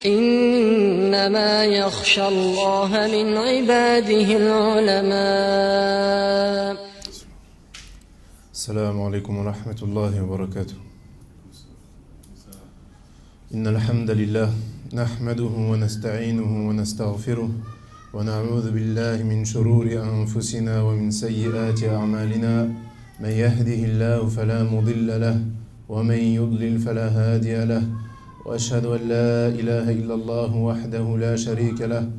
إنما يخشى الله من عباده العلماء. السلام عليكم ورحمة الله وبركاته. إن الحمد لله نحمده ونستعينه ونستغفره ونعوذ بالله من شرور أنفسنا ومن سيئات أعمالنا. من يهده الله فلا مضل له ومن يضلل فلا هادي له، وأشهد أن لا إله إلا الله وحده لا شريك له،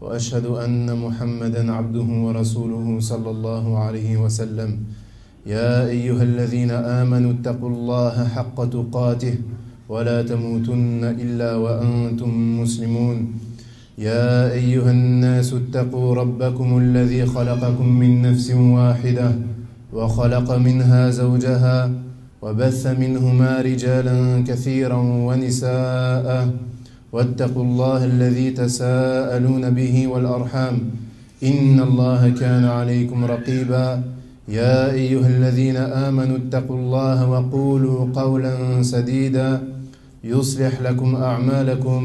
وأشهد أن محمدا عبده ورسوله صلى الله عليه وسلم. يا أيها الذين آمنوا اتقوا الله حق تقاته ولا تموتن إلا وأنتم مسلمون. يا أيها الناس اتقوا ربكم الذي خلقكم من نفس واحدة وخلق منها زوجها وبث منهما رجالا كثيرا ونساء، واتقوا الله الذي تساءلون به والأرحام إن الله كان عليكم رقيبا. يا أيها الذين آمنوا اتقوا الله وقولوا قولا سديدا يصلح لكم أعمالكم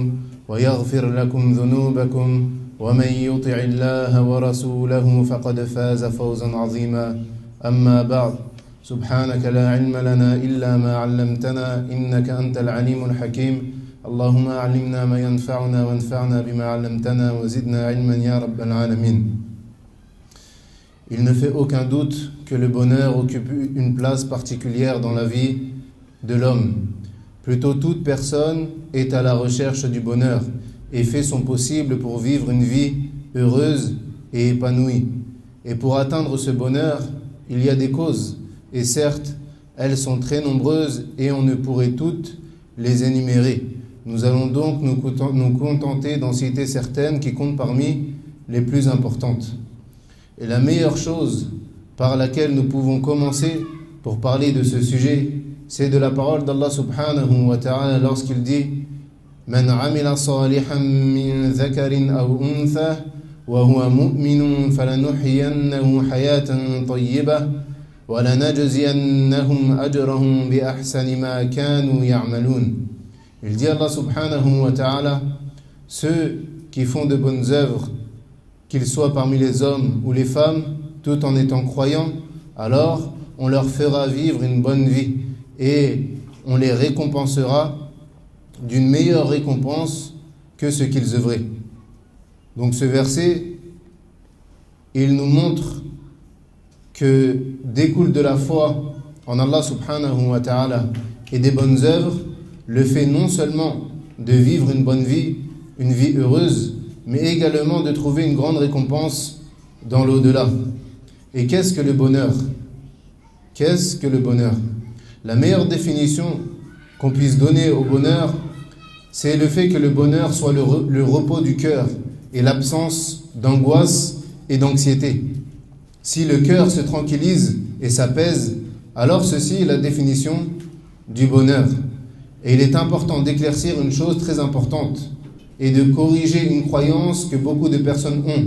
ويغفر لكم ذنوبكم، ومن يطع الله ورسوله فقد فاز فوزا عظيما. أما بعد، سبحانك لا علم لنا إلا ما علمتنا إنك أنت العليم الحكيم. اللهم علمنا ما ينفعنا وانفعنا بما علمتنا وزدنا علما يا رب العالمين. Il ne fait aucun doute que le bonheur occupe une place particulière dans la vie de l'homme. Plutôt toute personne est à la recherche du bonheur et fait son possible pour vivre une vie heureuse et épanouie. Et pour atteindre ce bonheur, il y a des causes. Et certes, elles sont très nombreuses et on ne pourrait toutes les énumérer. Nous allons donc nous contenter d'en citer certaines qui comptent parmi les plus importantes. Et la meilleure chose par laquelle nous pouvons commencer pour parler de ce sujet, c'est de la parole d'Allah subhanahu wa ta'ala lorsqu'il dit « Man amila salihan min dhakarin aw untha wa huwa mu'minun falanuhyiyannahu hayatan tayyibah وَلَنَجْزِيَنَّهُمْ أَجْرَهُمْ بِأَحْسَنِ مَا كَانُوا يَعْمَلُونَ » Il dit Allah subhanahu wa ta'ala, ceux qui font de bonnes œuvres, qu'ils soient parmi les hommes ou les femmes, tout en étant croyants, alors on leur fera vivre une bonne vie et on les récompensera d'une meilleure récompense que ce qu'ils œuvraient. Donc ce verset, il nous montre que découle de la foi en Allah subhanahu wa ta'ala et des bonnes œuvres, le fait non seulement de vivre une bonne vie, une vie heureuse, mais également de trouver une grande récompense dans l'au-delà. Et qu'est-ce que le bonheur? Qu'est-ce que le bonheur? La meilleure définition qu'on puisse donner au bonheur, c'est le fait que le bonheur soit le repos du cœur et l'absence d'angoisse et d'anxiété. Si le cœur se tranquillise et s'apaise, alors ceci est la définition du bonheur. Et il est important d'éclaircir une chose très importante et de corriger une croyance que beaucoup de personnes ont.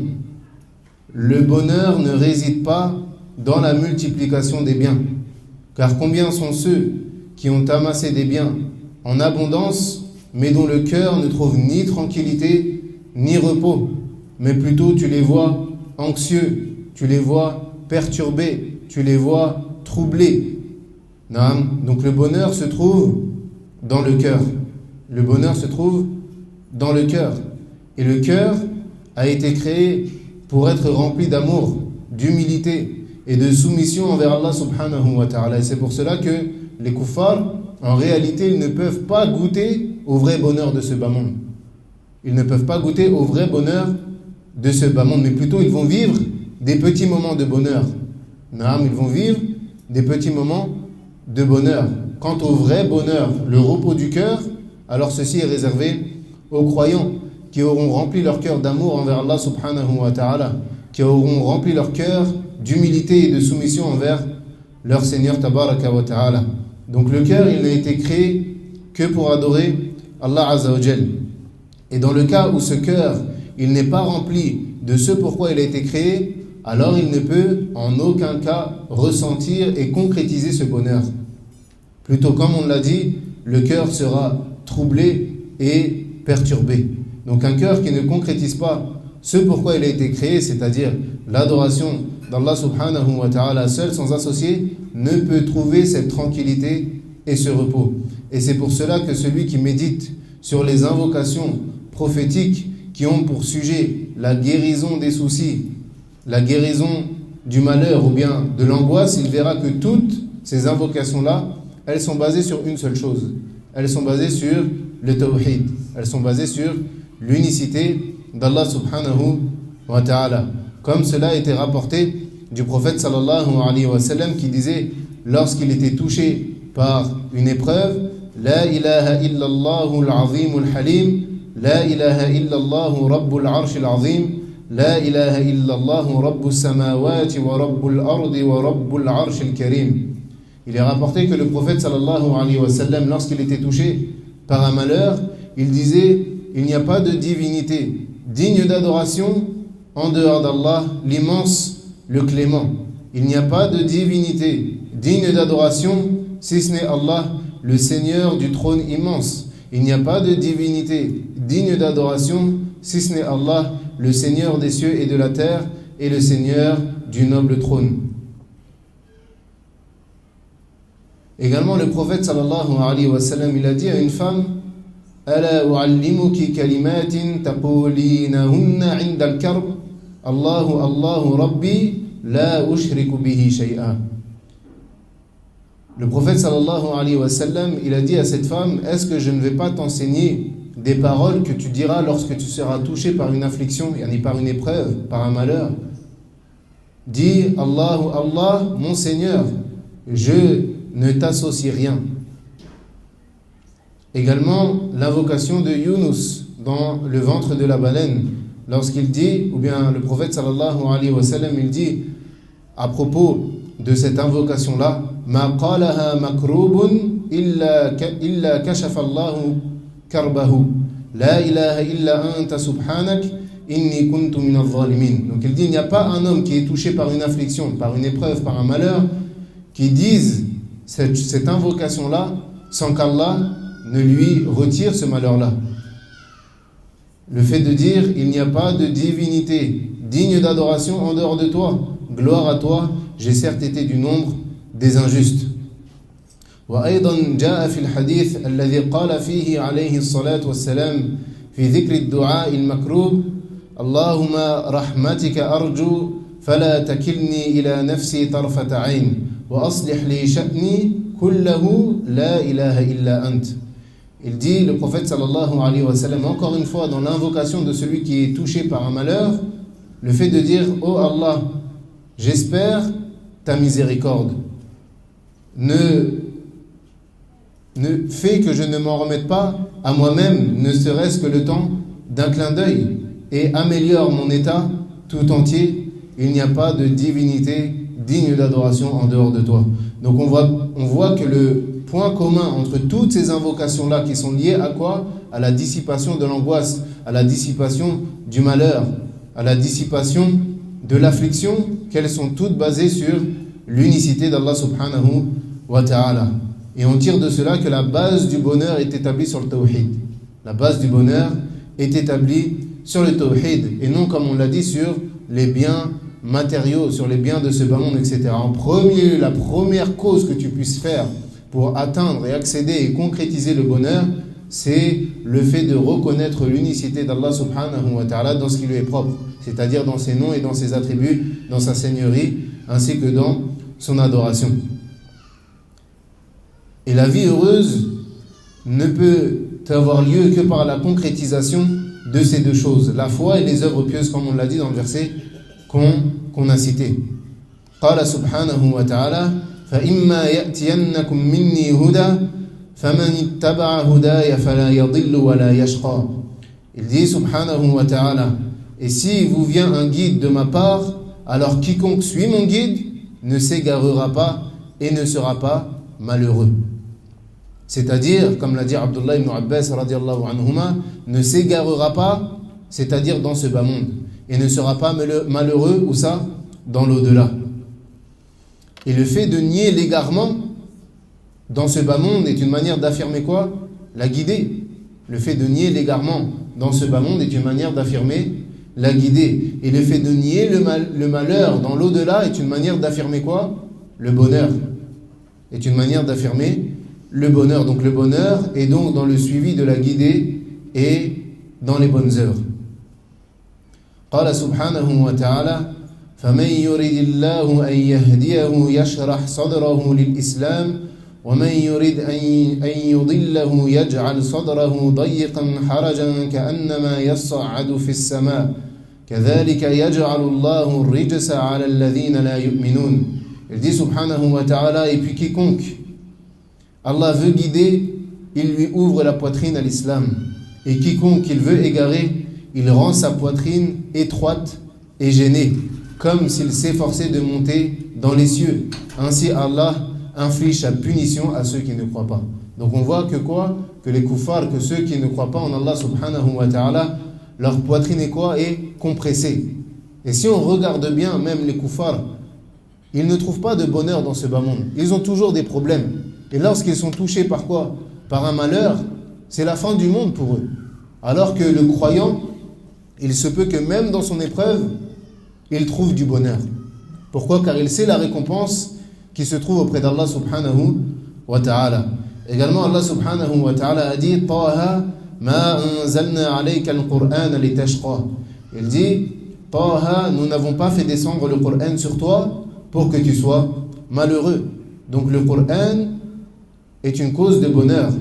Le bonheur ne réside pas dans la multiplication des biens. Car combien sont ceux qui ont amassé des biens en abondance, mais dont le cœur ne trouve ni tranquillité ni repos, mais plutôt tu les vois anxieux, tu les vois perturbés, tu les vois troublés. Donc le bonheur se trouve dans le cœur. Le bonheur se trouve dans le cœur. Et le cœur a été créé pour être rempli d'amour, d'humilité et de soumission envers Allah subhanahu wa ta'ala. Et c'est pour cela que les kuffars, en réalité, ils ne peuvent pas goûter au vrai bonheur de ce bas monde. Ils ne peuvent pas goûter au vrai bonheur de ce bas monde, mais plutôt ils vont vivre des petits moments de bonheur. Ils vont vivre des petits moments de bonheur. Quant au vrai bonheur, le repos du cœur, alors ceci est réservé aux croyants qui auront rempli leur cœur d'amour envers Allah subhanahu wa ta'ala, qui auront rempli leur cœur d'humilité et de soumission envers leur Seigneur tabaraka wa ta'ala. Donc le cœur, il n'a été créé que pour adorer Allah azza wa jal. Et dans le cas où ce cœur, il n'est pas rempli de ce pourquoi il a été créé, alors il ne peut en aucun cas ressentir et concrétiser ce bonheur. Plutôt, comme on l'a dit, le cœur sera troublé et perturbé. Donc un cœur qui ne concrétise pas ce pourquoi il a été créé, c'est-à-dire l'adoration d'Allah subhanahu wa ta'ala seul, sans associé, ne peut trouver cette tranquillité et ce repos. Et c'est pour cela que celui qui médite sur les invocations prophétiques qui ont pour sujet la guérison des soucis, la guérison du malheur ou bien de l'angoisse, il verra que toutes ces invocations-là, elles sont basées sur une seule chose. Elles sont basées sur le tawhid. Elles sont basées sur l'unicité d'Allah subhanahu wa ta'ala. Comme cela a été rapporté du prophète sallallahu alayhi wa sallam qui disait, lorsqu'il était touché par une épreuve, La ilaha illallahu al-azim al-halim, La ilaha illallahu rabbul arsh al-azim, La ilaha illallahu rabbus samawati wa rabbul ardi wa rabbul arsh al-karim. Il est rapporté que le prophète sallallahu alayhi wa sallam, lorsqu'il était touché par un malheur, il disait, il n'y a pas de divinité digne d'adoration en dehors d'Allah, l'immense, le clément. Il n'y a pas de divinité digne d'adoration si ce n'est Allah, le Seigneur du trône immense. Il n'y a pas de divinité digne d'adoration si ce n'est Allah, le Seigneur des cieux et de la terre et le Seigneur du noble trône. Également, le prophète sallallahu alayhi wa sallam, il a dit à une femme, Ala u'allimuki kalimatin taqulinahunna 'inda al-karb, Allahu Allahu Rabbi, la ushriku bihi shay'a. Le prophète sallallahu alayhi wa sallam, il a dit à cette femme, est-ce que je ne vais pas t'enseigner des paroles que tu diras lorsque tu seras touché par une affliction, par une épreuve, par un malheur? Dis Allahu Allah, mon Seigneur, je ne t'associe rien. Également, l'invocation de Yunus dans le ventre de la baleine, lorsqu'il dit, ou bien le prophète sallallahu alayhi wa sallam, il dit à propos de cette invocation-là, Ma qalaha makrubun illa kashafa Allahu karbahu, La ilaha illa anta subhanak, inni kuntu min al-zalimin. Donc il dit, il n'y a pas un homme qui est touché par une affliction, par une épreuve, par un malheur, qui dise cette invocation-là sans qu'Allah ne lui retire ce malheur-là. Le fait de dire il n'y a pas de divinité digne d'adoration en dehors de toi, gloire à toi, j'ai certes été du nombre des injustes. وأيضا جاء في الحديث الذي قال فيه عليه الصلاة والسلام في ذكر الدعاء المكروب اللهم رحمتك أرجو فلا تكلني إلى نفسي طرفة عين وأصلح لي شأني كله لا إله إلا أنت. Il dit, le prophète sallallahu alayhi wa sallam, encore une fois dans l'invocation de celui qui est touché par un malheur, le fait de dire « Oh Allah, j'espère ta miséricorde. Ne fais que je ne m'en remette pas à moi-même, ne serait-ce que le temps d'un clin d'œil, et améliore mon état tout entier. Il n'y a pas de divinité digne d'adoration en dehors de toi. » Donc on voit que le point commun entre toutes ces invocations-là qui sont liées à quoi? À la dissipation de l'angoisse, à la dissipation du malheur, à la dissipation de l'affliction, qu'elles sont toutes basées sur l'unicité d'Allah subhanahu wa ta'ala. Et on tire de cela que la base du bonheur est établie sur le tawhid. La base du bonheur est établie sur le tawhid et non, comme on l'a dit, sur les biens matériaux, sur les biens de ce bas monde, etc. En premier lieu, la première cause que tu puisses faire pour atteindre et accéder et concrétiser le bonheur, c'est le fait de reconnaître l'unicité d'Allah subhanahu wa ta'ala dans ce qui lui est propre, c'est-à-dire dans ses noms et dans ses attributs, dans sa seigneurie, ainsi que dans son adoration. Et la vie heureuse ne peut avoir lieu que par la concrétisation de ces deux choses, la foi et les œuvres pieuses, comme on l'a dit dans le verset qu'on a cité. Qala subhanahu wa ta'ala فَإِمَّا يَأْتِيَنَّكُمْ مِنِّي هُدًى فَمَنِ اتَّبَعَ هُدَايَ فَلَا يَضِلُّ وَلَا يَشْقَى. Il dit subhanahu wa ta'ala, et si vous vient un guide de ma part, alors quiconque suit mon guide ne s'égarera pas et ne sera pas malheureux. C'est-à-dire, comme l'a dit Abdullah ibn Abbas radiallahu anhuma, ne s'égarera pas, c'est-à-dire dans ce bas monde, et ne sera pas malheureux, où ça? Dans l'au-delà. Et le fait de nier l'égarement dans ce bas monde est une manière d'affirmer quoi? La guidée. Le fait de nier l'égarement dans ce bas monde est une manière d'affirmer la guidée. Et le fait de nier le malheur dans l'au-delà est une manière d'affirmer quoi? Le bonheur. Est une manière d'affirmer le bonheur. Donc le bonheur est donc dans le suivi de la guidée et dans les bonnes œuvres. قال سبحانه وتعالى فمن يريد الله أن يهديه يشرح صدره للإسلام ومن يريد أن يضله يجعل صدره ضيقا حرجا كأنما يصعد في السماء كذلك يجعل الله الرجس على الذين لا يؤمنون. Il dit subhanahu wa ta'ala, et puis quiconque Allah veut guider, il lui ouvre la poitrine à l'islam, et quiconque il veut égarer, il rend sa poitrine étroite et gênée, comme s'il s'efforçait de monter dans les cieux. Ainsi Allah inflige sa punition à ceux qui ne croient pas. Donc on voit que quoi? Que les kuffars, que ceux qui ne croient pas en Allah subhanahu wa ta'ala, leur poitrine est quoi? Est compressée. Et si on regarde bien, même les kuffars, ils ne trouvent pas de bonheur dans ce bas monde. Ils ont toujours des problèmes. Et lorsqu'ils sont touchés par quoi? Par un malheur, c'est la fin du monde pour eux. Alors que le croyant, il se peut que même dans son épreuve, il trouve du bonheur. Pourquoi? Car il sait la récompense qui se trouve auprès d'Allah subhanahu wa ta'ala. Également, Allah subhanahu wa ta'ala a dit Taha ma anzalna alayka al-Qur'an litashqa. Il dit Taha, nous n'avons pas fait descendre le Qur'an sur toi pour que tu sois malheureux. Donc le Qur'an est une cause de bonheur.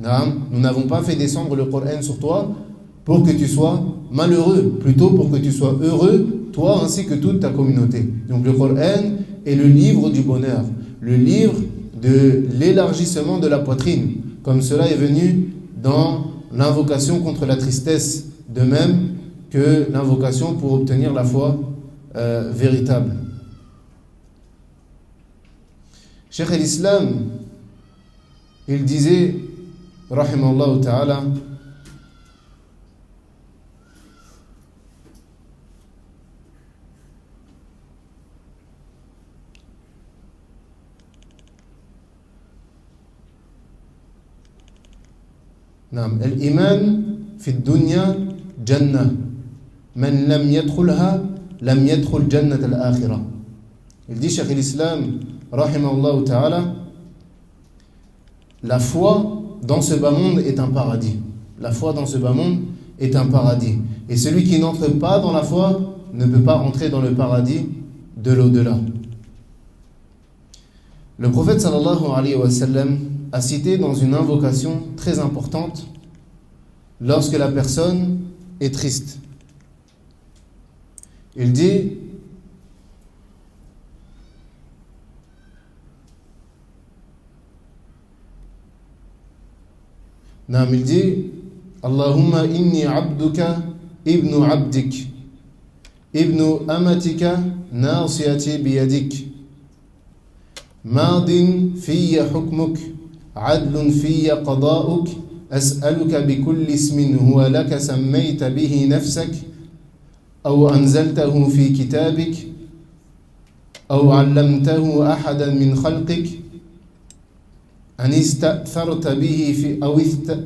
Nous n'avons pas fait descendre le Qur'an sur toi pour que tu sois malheureux, plutôt pour que tu sois heureux, toi ainsi que toute ta communauté. Donc le Coran est le livre du bonheur, le livre de l'élargissement de la poitrine, comme cela est venu dans l'invocation contre la tristesse, de même que l'invocation pour obtenir la foi véritable. Cheikh al-Islam, il disait, rahimallahu ta'ala, نعم الإيمان في الدنيا جنة من لم يدخلها لم يدخل جنة الآخرة. Il dit Cheikh l'Islam rahimahullah ta'ala, la foi dans ce bas monde est un paradis. La foi dans ce bas monde est un paradis. Et celui qui n'entre pas dans la foi ne peut pas rentrer dans le paradis de l'au-delà. Le prophète sallallahu alayhi wa sallam a cité dans une invocation très importante lorsque la personne est triste. Il dit Allahumma inni abduka ibnu abdik ibnu amatika nasiyati biyadik madin fiyya hukmuk عدل في قضاؤك أسألك بكل اسم هو لك سميت به نفسك أو أنزلته في كتابك أو علمته أحدا من خلقك أن استأثرت به في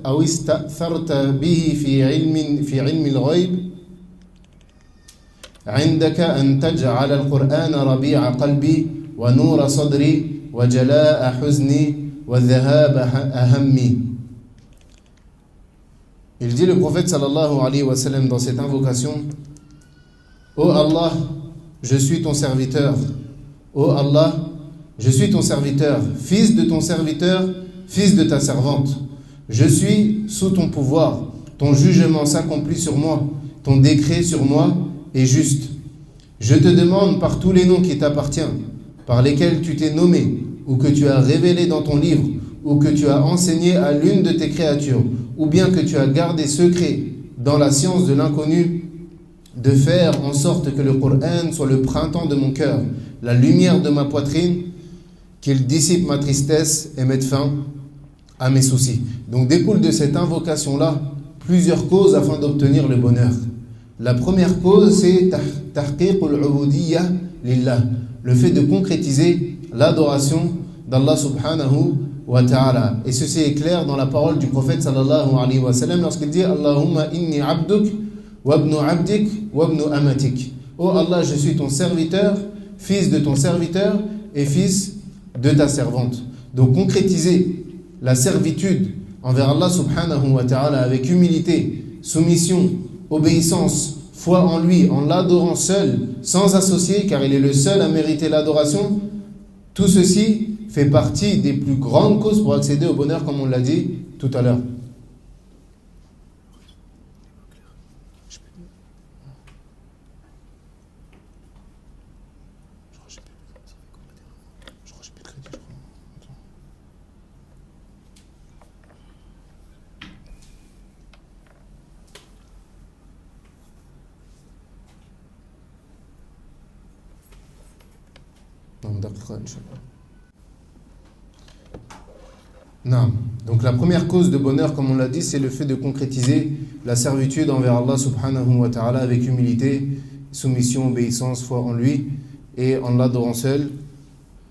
أو استأثرت به في علم الغيب عندك أن تجعل القرآن ربيع قلبي ونور صدري وجلاء حزني. Il dit le prophète sallallahu alayhi wa sallam dans cette invocation: Ô Allah, je suis ton serviteur. Ô Allah, je suis ton serviteur, fils de ton serviteur, fils de ta servante. Je suis sous ton pouvoir, ton jugement s'accomplit sur moi, ton décret sur moi est juste. Je te demande par tous les noms qui t'appartiennent, par lesquels tu t'es nommé, ou que tu as révélé dans ton livre, ou que tu as enseigné à l'une de tes créatures, ou bien que tu as gardé secret dans la science de l'inconnu, de faire en sorte que le Coran soit le printemps de mon cœur, la lumière de ma poitrine, qu'il dissipe ma tristesse et mette fin à mes soucis. Donc découle de cette invocation-là plusieurs causes afin d'obtenir le bonheur. La première cause, c'est tahqiq al-ubudiyya lillah, le fait de concrétiser l'adoration d'Allah subhanahu wa ta'ala. Et ceci est clair dans la parole du prophète sallallahu alayhi wa sallam lorsqu'il dit Allahumma inni abduk wa ibnu abdik wa ibnu amatik. Oh Allah, je suis ton serviteur, fils de ton serviteur et fils de ta servante. Donc concrétiser la servitude envers Allah subhanahu wa ta'ala avec humilité, soumission, obéissance, foi en lui, en l'adorant seul, sans associer, car il est le seul à mériter l'adoration. Tout ceci fait partie des plus grandes causes pour accéder au bonheur, comme on l'a dit tout à l'heure. Non. Donc la première cause de bonheur, comme on l'a dit, c'est le fait de concrétiser la servitude envers Allah subhanahu wa ta'ala avec humilité, soumission, obéissance, foi en lui et en l'adorant seul,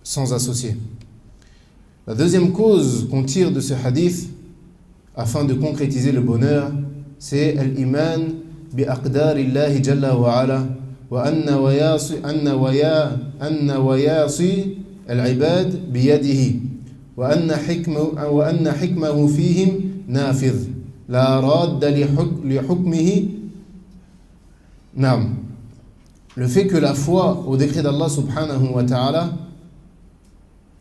sans associer. La deuxième cause qu'on tire de ce hadith afin de concrétiser le bonheur, c'est l'iman bi aqdarillahi jalla wa ala wa anna wayasi al-ibad biyadihi wa anna hikmahu fihim nafidh la radda li hukmihi. Naam. Le fait que la foi au décret d'Allah subhanahu wa ta'ala,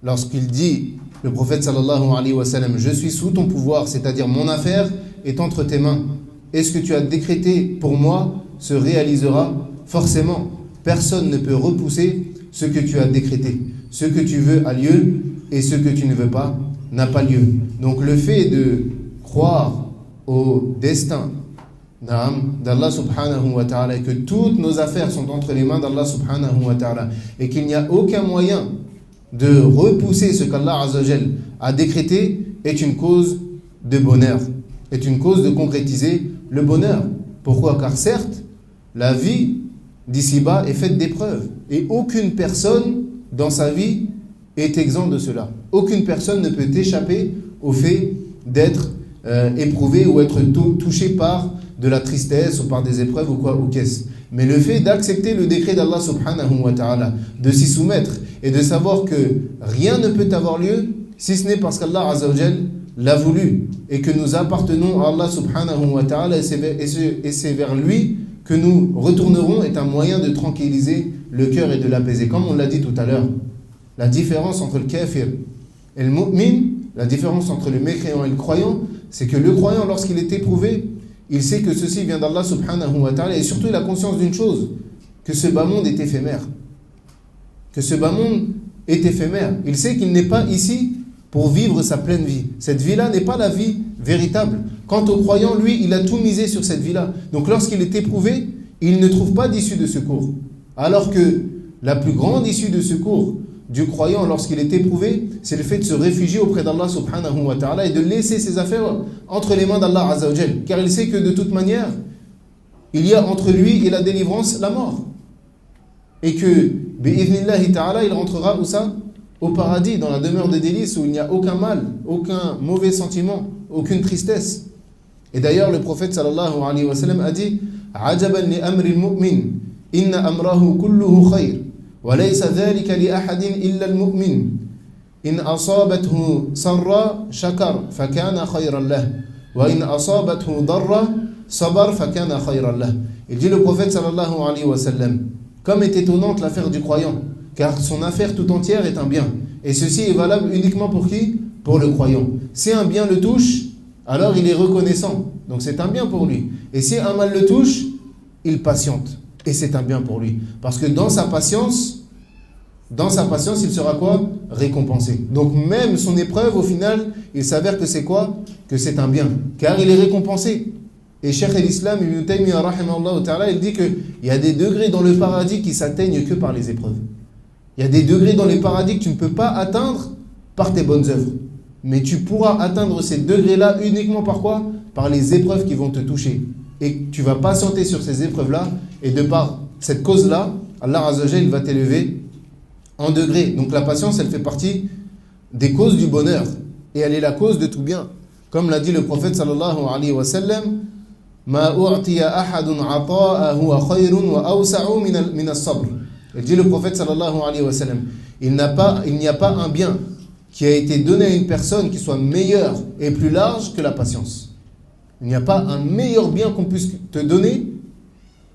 lorsqu'il dit, le prophète sallallahu alayhi wa sallam, je suis sous ton pouvoir, c'est-à-dire mon affaire est entre tes mains, et ce que tu as décrété pour moi se réalisera forcément. Personne ne peut repousser ce que tu as décrété. Ce que tu veux a lieu et ce que tu ne veux pas n'a pas lieu. Donc le fait de croire au destin d'Allah subhanahu wa ta'ala et que toutes nos affaires sont entre les mains d'Allah subhanahu wa ta'ala et qu'il n'y a aucun moyen de repousser ce qu'Allah azza wa jal a décrété est une cause de bonheur, est une cause de concrétiser le bonheur. Pourquoi? Car certes, la vie d'ici-bas est faite d'épreuves et aucune personne dans sa vie est exempt de cela. Aucune personne ne peut échapper au fait d'être éprouvé ou être touché par de la tristesse ou par des épreuves ou qu'est-ce. Mais le fait d'accepter le décret d'Allah subhanahu wa ta'ala, de s'y soumettre et de savoir que rien ne peut avoir lieu si ce n'est parce qu'Allah azza wa jal l'a voulu et que nous appartenons à Allah subhanahu wa ta'ala et c'est vers lui que nous retournerons est un moyen de tranquilliser le cœur et de l'apaiser. Comme on l'a dit tout à l'heure, la différence entre le kafir et le mu'min, la différence entre le mécréant et le croyant, c'est que le croyant, lorsqu'il est éprouvé, il sait que ceci vient d'Allah subhanahu wa ta'ala et surtout il a conscience d'une chose, que ce bas monde est éphémère. Que ce bas monde est éphémère. Il sait qu'il n'est pas ici pour vivre sa pleine vie. Cette vie-là n'est pas la vie véritable. Quant au croyant, lui, il a tout misé sur cette vie-là. Donc lorsqu'il est éprouvé, il ne trouve pas d'issue de secours. Alors que la plus grande issue de secours du croyant lorsqu'il est éprouvé, c'est le fait de se réfugier auprès d'Allah subhanahu wa ta'ala et de laisser ses affaires entre les mains d'Allah azza wa jal. Car il sait que de toute manière, il y a entre lui et la délivrance la mort. Et que, bi'idhnillahi ta'ala, il rentrera où ça? Au paradis, dans la demeure des délices où il n'y a aucun mal, aucun mauvais sentiment, aucune tristesse. Et d'ailleurs, le prophète sallallahu alayhi wa sallam a dit Ajaban li amri al-mu'min, inna amrahu kulluhu khayr, wa laysa dhalika li ahadin illa al-mu'min. In asabathu sarra shakar, fakana khayran lah, wa in asabathu darra sabar, fakana khayran lah. Il dit le prophète sallallahu alayhi wa sallam, comme est étonnante l'affaire du croyant, car son affaire tout entière est un bien. Et ceci est valable uniquement pour qui? Pour le croyant. Si un bien le touche, alors il est reconnaissant. Donc c'est un bien pour lui. Et si un mal le touche, il patiente. Et c'est un bien pour lui. Parce que dans sa patience, il sera quoi? Récompensé. Donc même son épreuve, au final, il s'avère que c'est quoi? Que c'est un bien. Car il est récompensé. Et Cheikh el-Islam Ibn Taymiyyah rahimahullah ta'ala, il dit qu'il y a des degrés dans le paradis qui s'atteignent que par les épreuves. Il y a des degrés dans les paradis que tu ne peux pas atteindre par tes bonnes œuvres. Mais tu pourras atteindre ces degrés-là uniquement par quoi? Par les épreuves qui vont te toucher. Et tu vas patienter sur ces épreuves-là, et de par cette cause-là, Allah azza wa jal va t'élever en degrés. Donc la patience, elle fait partie des causes du bonheur. et elle est la cause de tout bien. Comme l'a dit le prophète sallallahu alayhi wa sallam, Ma u'tiya ahadun ata'ahu wa khayrun wa awsa'u min as-sabr. Il dit le prophète sallallahu alayhi wa sallam, il n'y a pas un bien qui a été donné à une personne qui soit meilleur et plus large que la patience. Il n'y a pas un meilleur bien qu'on puisse te donner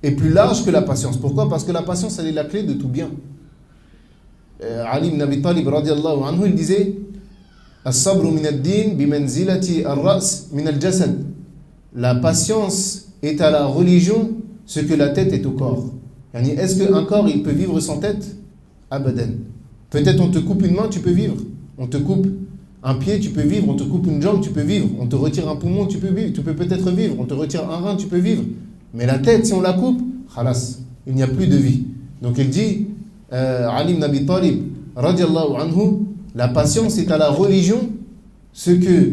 et plus large que la patience. Pourquoi? Parce que la patience, elle est la clé de tout bien. Ali ibn Abi Talib radiyallahu anhu, il disait As-sabru min ad-din bimanzilati ar-ra's min al-jasad. La patience est à la religion ce que la tête est au corps. Est-ce qu'un corps, il peut vivre sans tête? Abadan. Peut-être on te coupe une main, tu peux vivre. On te coupe un pied, tu peux vivre. On te coupe une jambe, tu peux vivre. On te retire un poumon, tu peux vivre. Tu peux peut-être vivre. On te retire un rein, tu peux vivre. Mais la tête, si on la coupe, khalas, il n'y a plus de vie. Donc il dit, Ali ibn Abi Talib, radiallahu anhu, la patience est à la religion ce que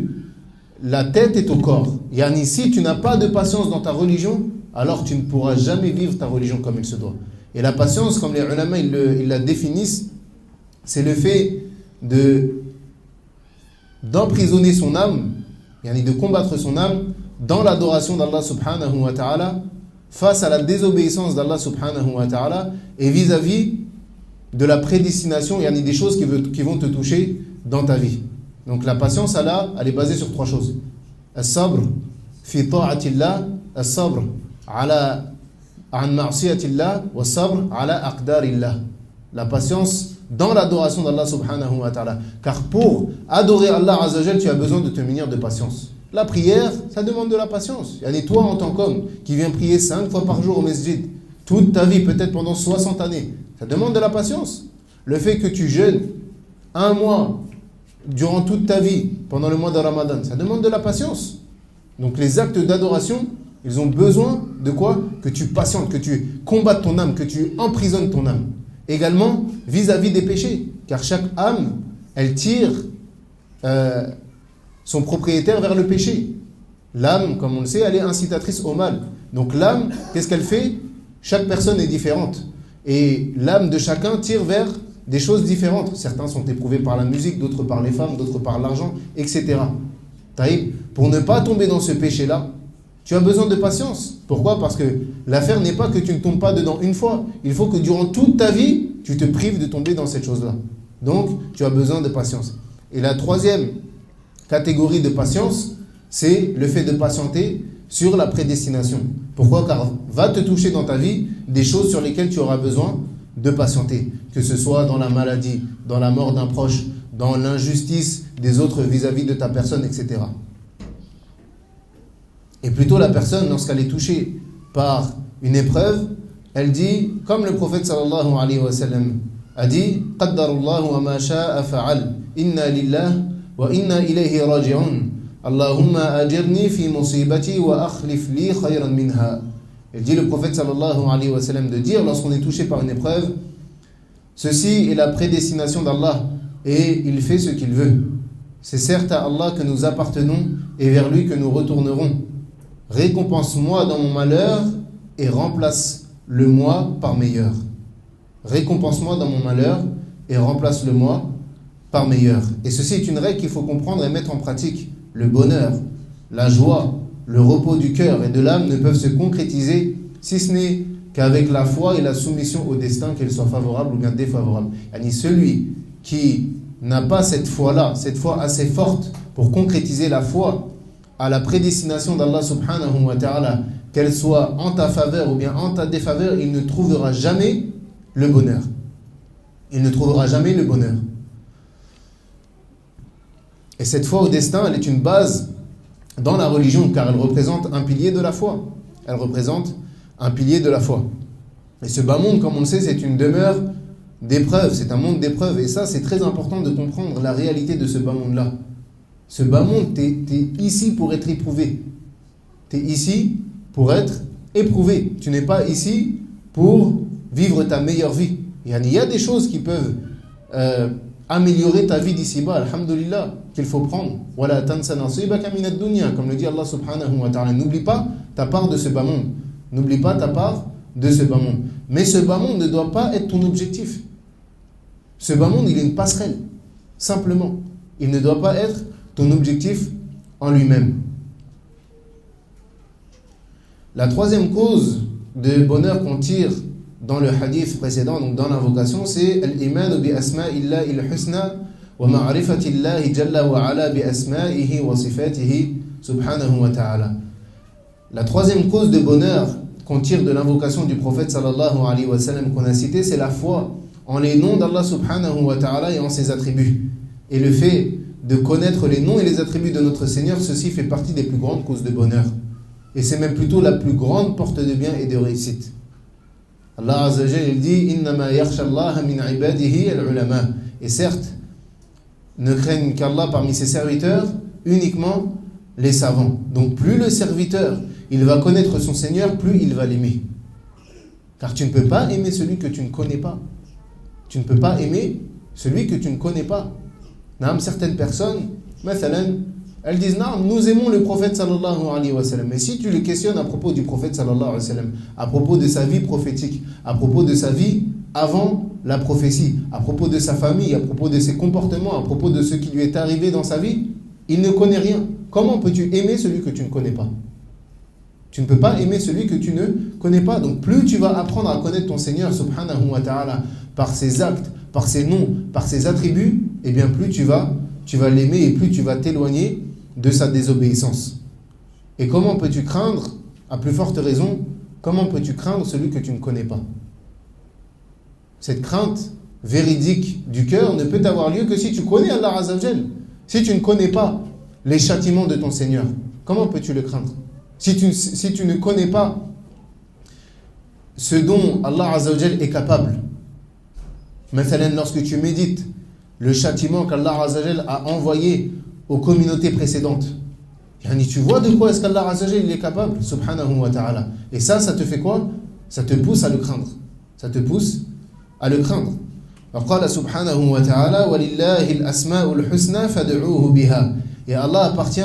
la tête est au corps. Si tu n'as pas de patience dans ta religion, alors tu ne pourras jamais vivre ta religion comme il se doit. Et la patience, comme les ulama ils la définissent, c'est le fait d'emprisonner son âme, de combattre son âme dans l'adoration d'Allah subhanahu wa ta'ala, face à la désobéissance d'Allah subhanahu wa ta'ala, et vis-à-vis de la prédestination, des choses qui vont te toucher dans ta vie. Donc la patience, elle est basée sur trois choses. As-sabr fi ta'atillah, as-sabr ala an ma'siyatillah, wa as-sabr ala aqdarillah. La patience dans l'adoration d'Allah subhanahu wa ta'ala. Car pour adorer Allah azza wa jal, tu as besoin de te munir de patience. La prière, ça demande de la patience. Toi, en tant qu'homme qui vient prier 5 fois par jour au masjid, toute ta vie, peut-être pendant 60 années, ça demande de la patience. Le fait que tu jeûnes un mois durant toute ta vie, pendant le mois de Ramadan, ça demande de la patience. Donc les actes d'adoration, ils ont besoin de quoi? Que tu patientes, que tu combattes ton âme, que tu emprisonnes ton âme. Également, vis-à-vis des péchés. Car chaque âme, elle tire son propriétaire vers le péché. L'âme, comme on le sait, elle est incitatrice au mal. Donc l'âme, qu'est-ce qu'elle fait? Chaque personne est différente. Et l'âme de chacun tire vers des choses différentes. Certains sont éprouvés par la musique, d'autres par les femmes, d'autres par l'argent, etc. Pour ne pas tomber dans ce péché-là, tu as besoin de patience. Pourquoi? Parce que l'affaire n'est pas que tu ne tombes pas dedans une fois. Il faut que durant toute ta vie, tu te prives de tomber dans cette chose-là. Donc, tu as besoin de patience. Et la troisième catégorie de patience, c'est le fait de patienter sur la prédestination. Pourquoi? Car va te toucher dans ta vie des choses sur lesquelles tu auras besoin de patienter. Que ce soit dans la maladie, dans la mort d'un proche, dans l'injustice des autres vis-à-vis de ta personne, etc. Et plutôt la personne, lorsqu'elle est touchée par une épreuve, elle dit, comme le prophète sallallahu alayhi wa sallam a dit, Qaddarullahu wa ma sha'a fa'al, inna lillah wa inna ilayhi raji'un, Allahumma ajirni fi musibati wa akhlif li khayran minha. Il dit le prophète sallallahu alayhi wa sallam de dire, lorsqu'on est touché par une épreuve, ceci est la prédestination d'Allah et il fait ce qu'il veut. C'est certes à Allah que nous appartenons et vers lui que nous retournerons. Récompense-moi dans mon malheur et remplace-le-moi par meilleur. Récompense-moi dans mon malheur et remplace-le-moi par meilleur. Et ceci est une règle qu'il faut comprendre et mettre en pratique. Le bonheur, la joie, le repos du cœur et de l'âme ne peuvent se concrétiser si ce n'est qu'avec la foi et la soumission au destin, qu'elle soit favorable ou bien défavorable. Celui qui n'a pas cette foi-là, cette foi assez forte pour concrétiser la foi à la prédestination d'Allah subhanahu wa ta'ala, qu'elle soit en ta faveur ou bien en ta défaveur, il ne trouvera jamais le bonheur. Il ne trouvera jamais le bonheur. Et cette foi au destin, elle est une base dans la religion, car elle représente un pilier de la foi. Elle représente un pilier de la foi. Et ce bas monde, comme on le sait, c'est une demeure d'épreuves, c'est un monde d'épreuves. Et ça, c'est très important de comprendre la réalité de ce bas monde-là. Ce bas monde, t'es ici pour être éprouvé. T'es ici pour être éprouvé. Tu n'es pas ici pour vivre ta meilleure vie. Il y a des choses qui peuvent améliorer ta vie d'ici-bas, alhamdulillah, qu'il faut prendre. Wala tansa nasibaka minad dunya, comme le dit Allah subhanahu wa ta'ala. N'oublie pas ta part de ce bas monde. N'oublie pas ta part de ce bas monde. Mais ce bas monde ne doit pas être ton objectif. Ce bas monde, il est une passerelle. Simplement. Il ne doit pas être ton objectif en lui-même. La troisième cause de bonheur qu'on tire dans le hadith précédent, donc dans l'invocation, c'est al-iman bi asma'illahi al-husna wa ma'rifatillahi jalla wa ala bi asma'ihi wa sifatihi subhanahu wa ta'ala. La troisième cause de bonheur qu'on tire de l'invocation du prophète sallallahu alayhi wa sallam qu'on a cité, c'est la foi en les noms d'Allah subhanahu wa ta'ala et en ses attributs. Et le fait de connaître les noms et les attributs de notre Seigneur, ceci fait partie des plus grandes causes de bonheur. Et c'est même plutôt la plus grande porte de bien et de réussite. Allah Azza wa Jalla, il dit innama yakhsha Allah min ibadihi al-ulama. Et certes, ne craignent qu'Allah parmi ses serviteurs uniquement les savants. Donc plus le serviteur il va connaître son Seigneur, plus il va l'aimer. Car tu ne peux pas aimer celui que tu ne connais pas. Tu ne peux pas aimer celui que tu ne connais pas. Certaines personnes, elles disent nous aimons le prophète sallallahu alayhi wa sallam. Mais si tu le questionnes à propos du prophète sallallahu alayhi wa sallam, à propos de sa vie prophétique, à propos de sa vie avant la prophétie, à propos de sa famille, à propos de ses comportements, à propos de ce qui lui est arrivé dans sa vie, il ne connaît rien. Comment peux-tu aimer celui que tu ne connais pas? Tu ne peux pas aimer celui que tu ne connais pas. Donc plus tu vas apprendre à connaître ton Seigneur subhanahu wa ta'ala par ses actes, par ses noms, par ses attributs, et bien plus tu vas l'aimer et plus tu vas t'éloigner de sa désobéissance. Et comment peux-tu craindre, à plus forte raison, comment peux-tu craindre celui que tu ne connais pas? Cette crainte véridique du cœur ne peut avoir lieu que si tu connais Allah Azza wa Jal. Si tu ne connais pas les châtiments de ton Seigneur, comment peux-tu le craindre? Si tu ne connais pas ce dont Allah Azza wa Jal est capable, lorsque tu médites le châtiment qu'Allah Azza wa Jal a envoyé aux communautés précédentes, tu vois de quoi est-ce qu'Allah Azza wa Jal est capable, subhanahu wa ta'ala. Et ça te fait quoi? Ça te pousse à le craindre. Ça te pousse à le craindre. وقال سبحانه وتعالى ولله الأسماء الحسنى فادعوه بها. Et Allah appartient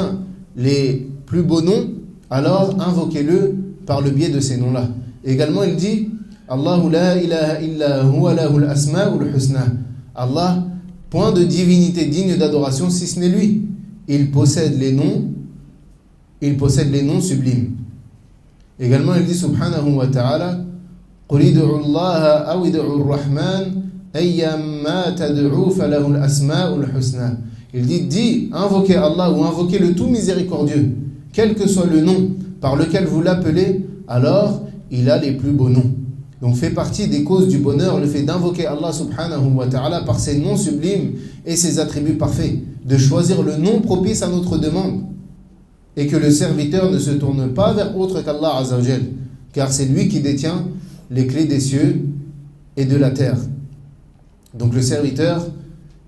les plus beaux noms, alors invoquez-le par le biais de ces noms-là. Et également il dit Allahu la ilaha illa huwa lahul asma'ul husna. Allah, point de divinité digne d'adoration si ce n'est lui. Il possède les noms sublimes. Également il dit subhanahu wa ta'ala قل ادعوا الله أو ادعوا الرحمن أيما تدعوا فله الأسماء الحسنى. Il dit invoquez Allah ou invoquez le tout miséricordieux, quel que soit le nom par lequel vous l'appelez, alors il a les plus beaux noms. Donc fait partie des causes du bonheur le fait d'invoquer Allah subhanahu wa ta'ala par ses noms sublimes et ses attributs parfaits, de choisir le nom propice à notre demande et que le serviteur ne se tourne pas vers autre qu'Allah Azza wa Jal, car c'est lui qui détient les clés des cieux et de la terre. Donc le serviteur,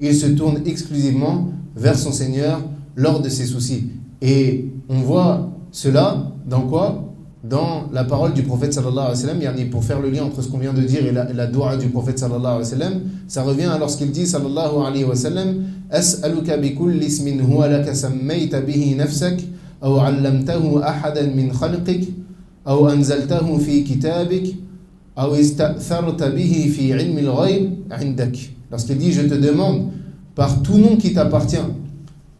il se tourne exclusivement vers son Seigneur lors de ses soucis. Et on voit cela dans quoi? Dans la parole du prophète sallallahu alayhi wa sallam. Pour faire le lien entre ce qu'on vient de dire et la dua du prophète sallallahu alayhi wa sallam, ça revient à lorsqu'il dit sallallahu alayhi wa sallam as'aluka bi kulli ismin huwa laka sammayta bihi nafsak aw 'allamtahu ahadan min khalqik aw anzaltahu fi kitabik aw ista'tharta bihi fi 'ilmi al-ghayb 'indak. Lorsqu'il dit je te demande par tout nom qui t'appartient,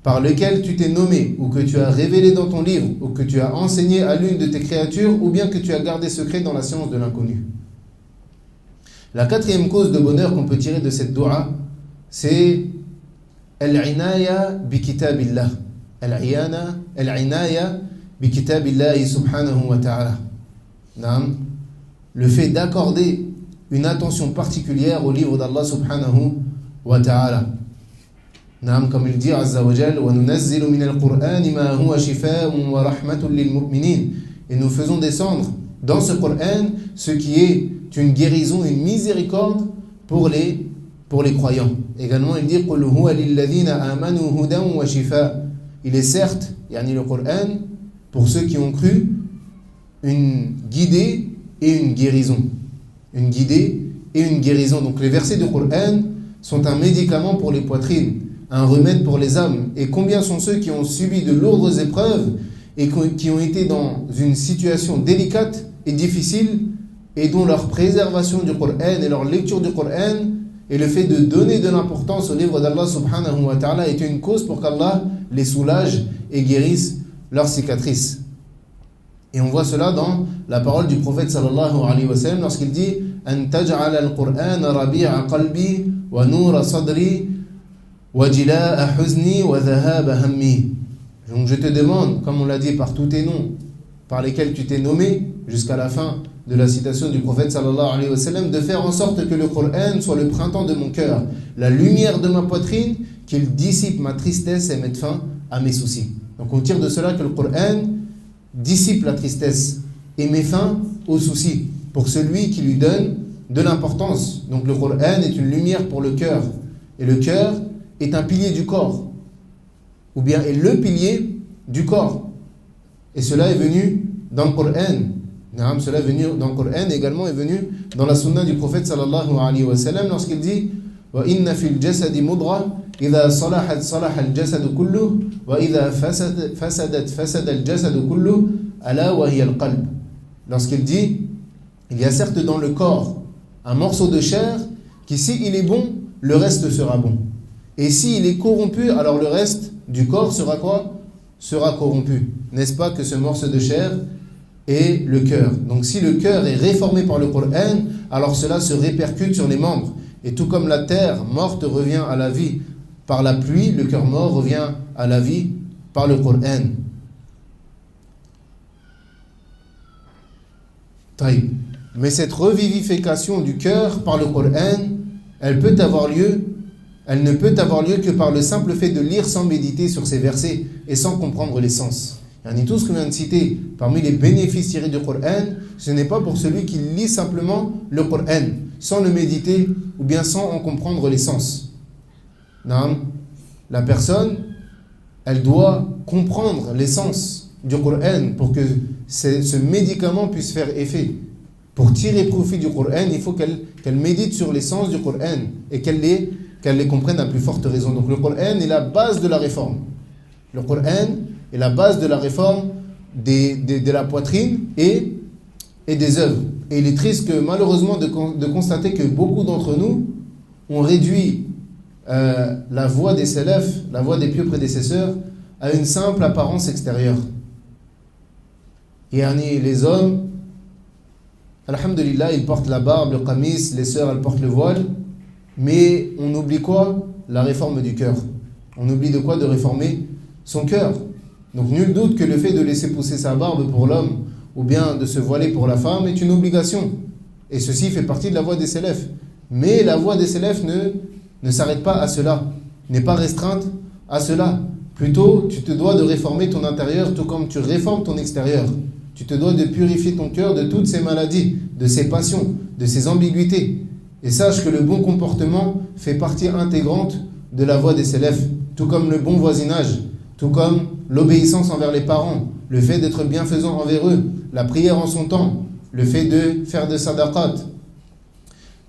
par lequel tu t'es nommé, ou que tu as révélé dans ton livre, ou que tu as enseigné à l'une de tes créatures, ou bien que tu as gardé secret dans la science de l'inconnu. La quatrième cause de bonheur qu'on peut tirer de cette dua, c'est al-inaya bi kitabillah. Al-inaya bi kitabillah subhanahu wa ta'ala. Le fait d'accorder une attention particulière au livre d'Allah subhanahu wa ta'ala. Comme il dit Azza wa Jal, وَنُنَزِّلُ مِنَ الْقُرْآنِ مَا هُوَ شِفَاءٌ وَرَحْمَةٌ لِلْمُؤْمِنِينَ. Et nous faisons descendre dans ce Coran ce qui est une guérison, une miséricorde pour les croyants. Également il dit قُلْ هُوَ لِلَّذِينَ آمَنُوا هُدًى وَشِفَاءٌ. Il est certes, le Coran, pour ceux qui ont cru, une guidée et une guérison. Une guidée et une guérison. Donc les versets du Coran sont un médicament pour les poitrines, un remède pour les âmes. Et combien sont ceux qui ont subi de lourdes épreuves et qui ont été dans une situation délicate et difficile et dont leur préservation du Coran et leur lecture du Coran et le fait de donner de l'importance au livre d'Allah subhanahu wa ta'ala est une cause pour qu'Allah les soulage et guérisse leurs cicatrices. Et on voit cela dans la parole du prophète sallallahu alayhi wa sallam lorsqu'il dit « An taj'al al-Qur'an rabi'a qalbi wa noura sadri wa jila'a huzni wa dhahaba hammi » Donc je te demande, comme on l'a dit par tous tes noms par lesquels tu t'es nommé, jusqu'à la fin de la citation du prophète sallallahu alayhi wa sallam, de faire en sorte que le Coran soit le printemps de mon cœur, la lumière de ma poitrine, qu'il dissipe ma tristesse et mette fin à mes soucis. Donc on tire de cela que le Coran dissipe la tristesse et met fin aux soucis pour celui qui lui donne de l'importance. Donc le Coran est une lumière pour le cœur, et le cœur est un pilier du corps, ou bien est le pilier du corps. Et cela est venu dans le Coran. Cela est venu dans le Coran, également est venu dans la sunna du prophète sallallahu alayhi wa sallam lorsqu'il dit wa inna fil jasadi mudra idha salahat salaha al jasad kulluh wa idha fasadat fasada al jasad kulluh ala wa hiya al qalb. Lorsqu'il dit il y a certes dans le corps un morceau de chair qui si il est bon, le reste sera bon. Et s'il est corrompu, alors le reste du corps sera quoi? Sera corrompu. N'est-ce pas que ce morceau de chair est le cœur? Donc si le cœur est réformé par le Coran, alors cela se répercute sur les membres. Et tout comme la terre morte revient à la vie par la pluie, le cœur mort revient à la vie par le Coran. Mais cette revivification du cœur par le Coran, elle ne peut avoir lieu que par le simple fait de lire sans méditer sur ces versets et sans comprendre les sens. Et tout ce que je viens de citer parmi les bénéfices tirés du Coran, ce n'est pas pour celui qui lit simplement le Coran sans le méditer ou bien sans en comprendre les sens. Non. La personne, elle doit comprendre l'essence du Coran pour que ce médicament puisse faire effet. Pour tirer profit du Coran, il faut qu'elle médite sur l'essence du Coran et qu'elle les comprenne à plus forte raison. Donc le Coran est la base de la réforme. Le Coran est la base de la réforme de la poitrine et des œuvres. Et il est triste que malheureusement de constater que beaucoup d'entre nous ont réduit la voie des salafs, la voie des pieux prédécesseurs, à une simple apparence extérieure. Et les hommes, alhamdulillah, ils portent la barbe, le qamis, les sœurs, elles portent le voile, mais on oublie quoi? La réforme du cœur. On oublie de quoi? De réformer son cœur. Donc nul doute que le fait de laisser pousser sa barbe pour l'homme ou bien de se voiler pour la femme est une obligation. Et ceci fait partie de la voie des salafs. Mais la voie des salafs ne s'arrête pas à cela, n'est pas restreinte à cela. Plutôt, tu te dois de réformer ton intérieur tout comme tu réformes ton extérieur. Tu te dois de purifier ton cœur de toutes ces maladies, de ces passions, de ces ambiguïtés. Et sache que le bon comportement fait partie intégrante de la voie des salafs, tout comme le bon voisinage, tout comme l'obéissance envers les parents, le fait d'être bienfaisant envers eux, la prière en son temps, le fait de faire de sadaqat,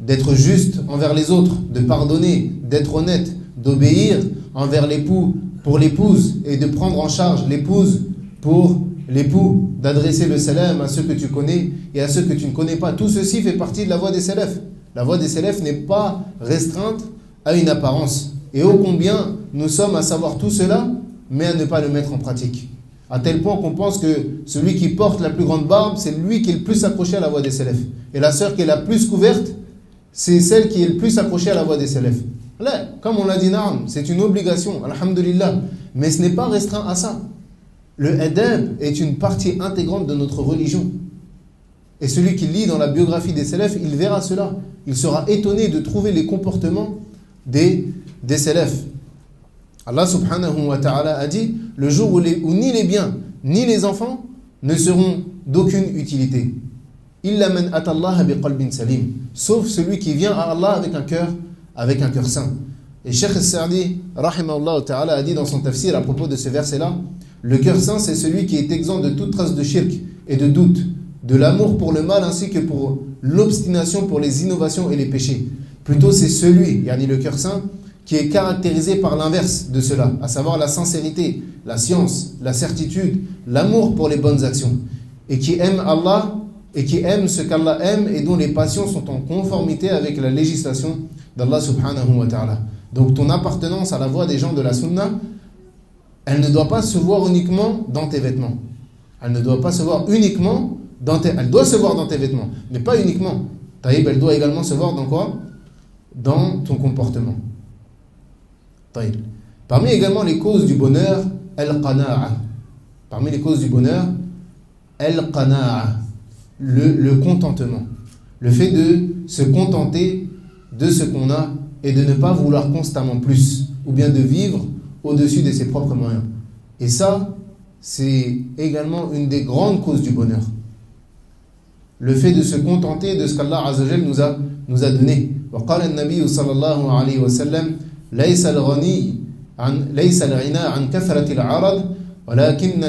d'être juste envers les autres, de pardonner, d'être honnête, d'obéir envers l'époux pour l'épouse et de prendre en charge l'épouse pour l'époux, d'adresser le salam à ceux que tu connais et à ceux que tu ne connais pas. Tout ceci fait partie de la voie des salafs. La voie des salafs n'est pas restreinte à une apparence. Et ô combien nous sommes à savoir tout cela, mais à ne pas le mettre en pratique. À tel point qu'on pense que celui qui porte la plus grande barbe, c'est lui qui est le plus accroché à la voie des salafs. Et la sœur qui est la plus couverte, c'est celle qui est le plus accrochée à la voie des salafs. Là, comme on l'a dit, c'est une obligation, alhamdulillah. Mais ce n'est pas restreint à ça. Le adab est une partie intégrante de notre religion. Et celui qui lit dans la biographie des salafs, il verra cela. Il sera étonné de trouver les comportements des salafs. Allah subhanahu wa ta'ala a dit, le jour où ni les biens, ni les enfants ne seront d'aucune utilité. Illa man atallaha biqalbin salim. Sauf celui qui vient à Allah avec un cœur sain. Et Cheikh Al-Sa'di, rahimahullah ta'ala, a dit dans son tafsir à propos de ce verset-là, le cœur sain, c'est celui qui est exempt de toute trace de shirk et de doute, de l'amour pour le mal ainsi que pour l'obstination pour les innovations et les péchés. Plutôt c'est celui, le cœur sain, qui est caractérisé par l'inverse de cela, à savoir la sincérité, la science, la certitude, l'amour pour les bonnes actions, et qui aime Allah et qui aime ce qu'Allah aime et dont les passions sont en conformité avec la législation d'Allah subhanahu wa ta'ala. Donc ton appartenance à la voie des gens de la sunna, elle ne doit pas se voir uniquement dans tes vêtements. Elle ne doit pas se voir uniquement elle doit se voir dans tes vêtements, mais pas uniquement. Taïb, elle doit également se voir dans quoi? Dans ton comportement. Taïb. Parmi également les causes du bonheur, al-qana'a. Parmi les causes du bonheur, al-qana'a, le contentement. Le fait de se contenter de ce qu'on a et de ne pas vouloir constamment plus, ou bien de vivre au-dessus de ses propres moyens. Et ça, c'est également une des grandes causes du bonheur. Le fait de se contenter de ce qu'Allah Azza wa Jal nous a donné. وقال النبي صلى الله عليه وسلم ليس الغنى عن كثرة العرض ولكن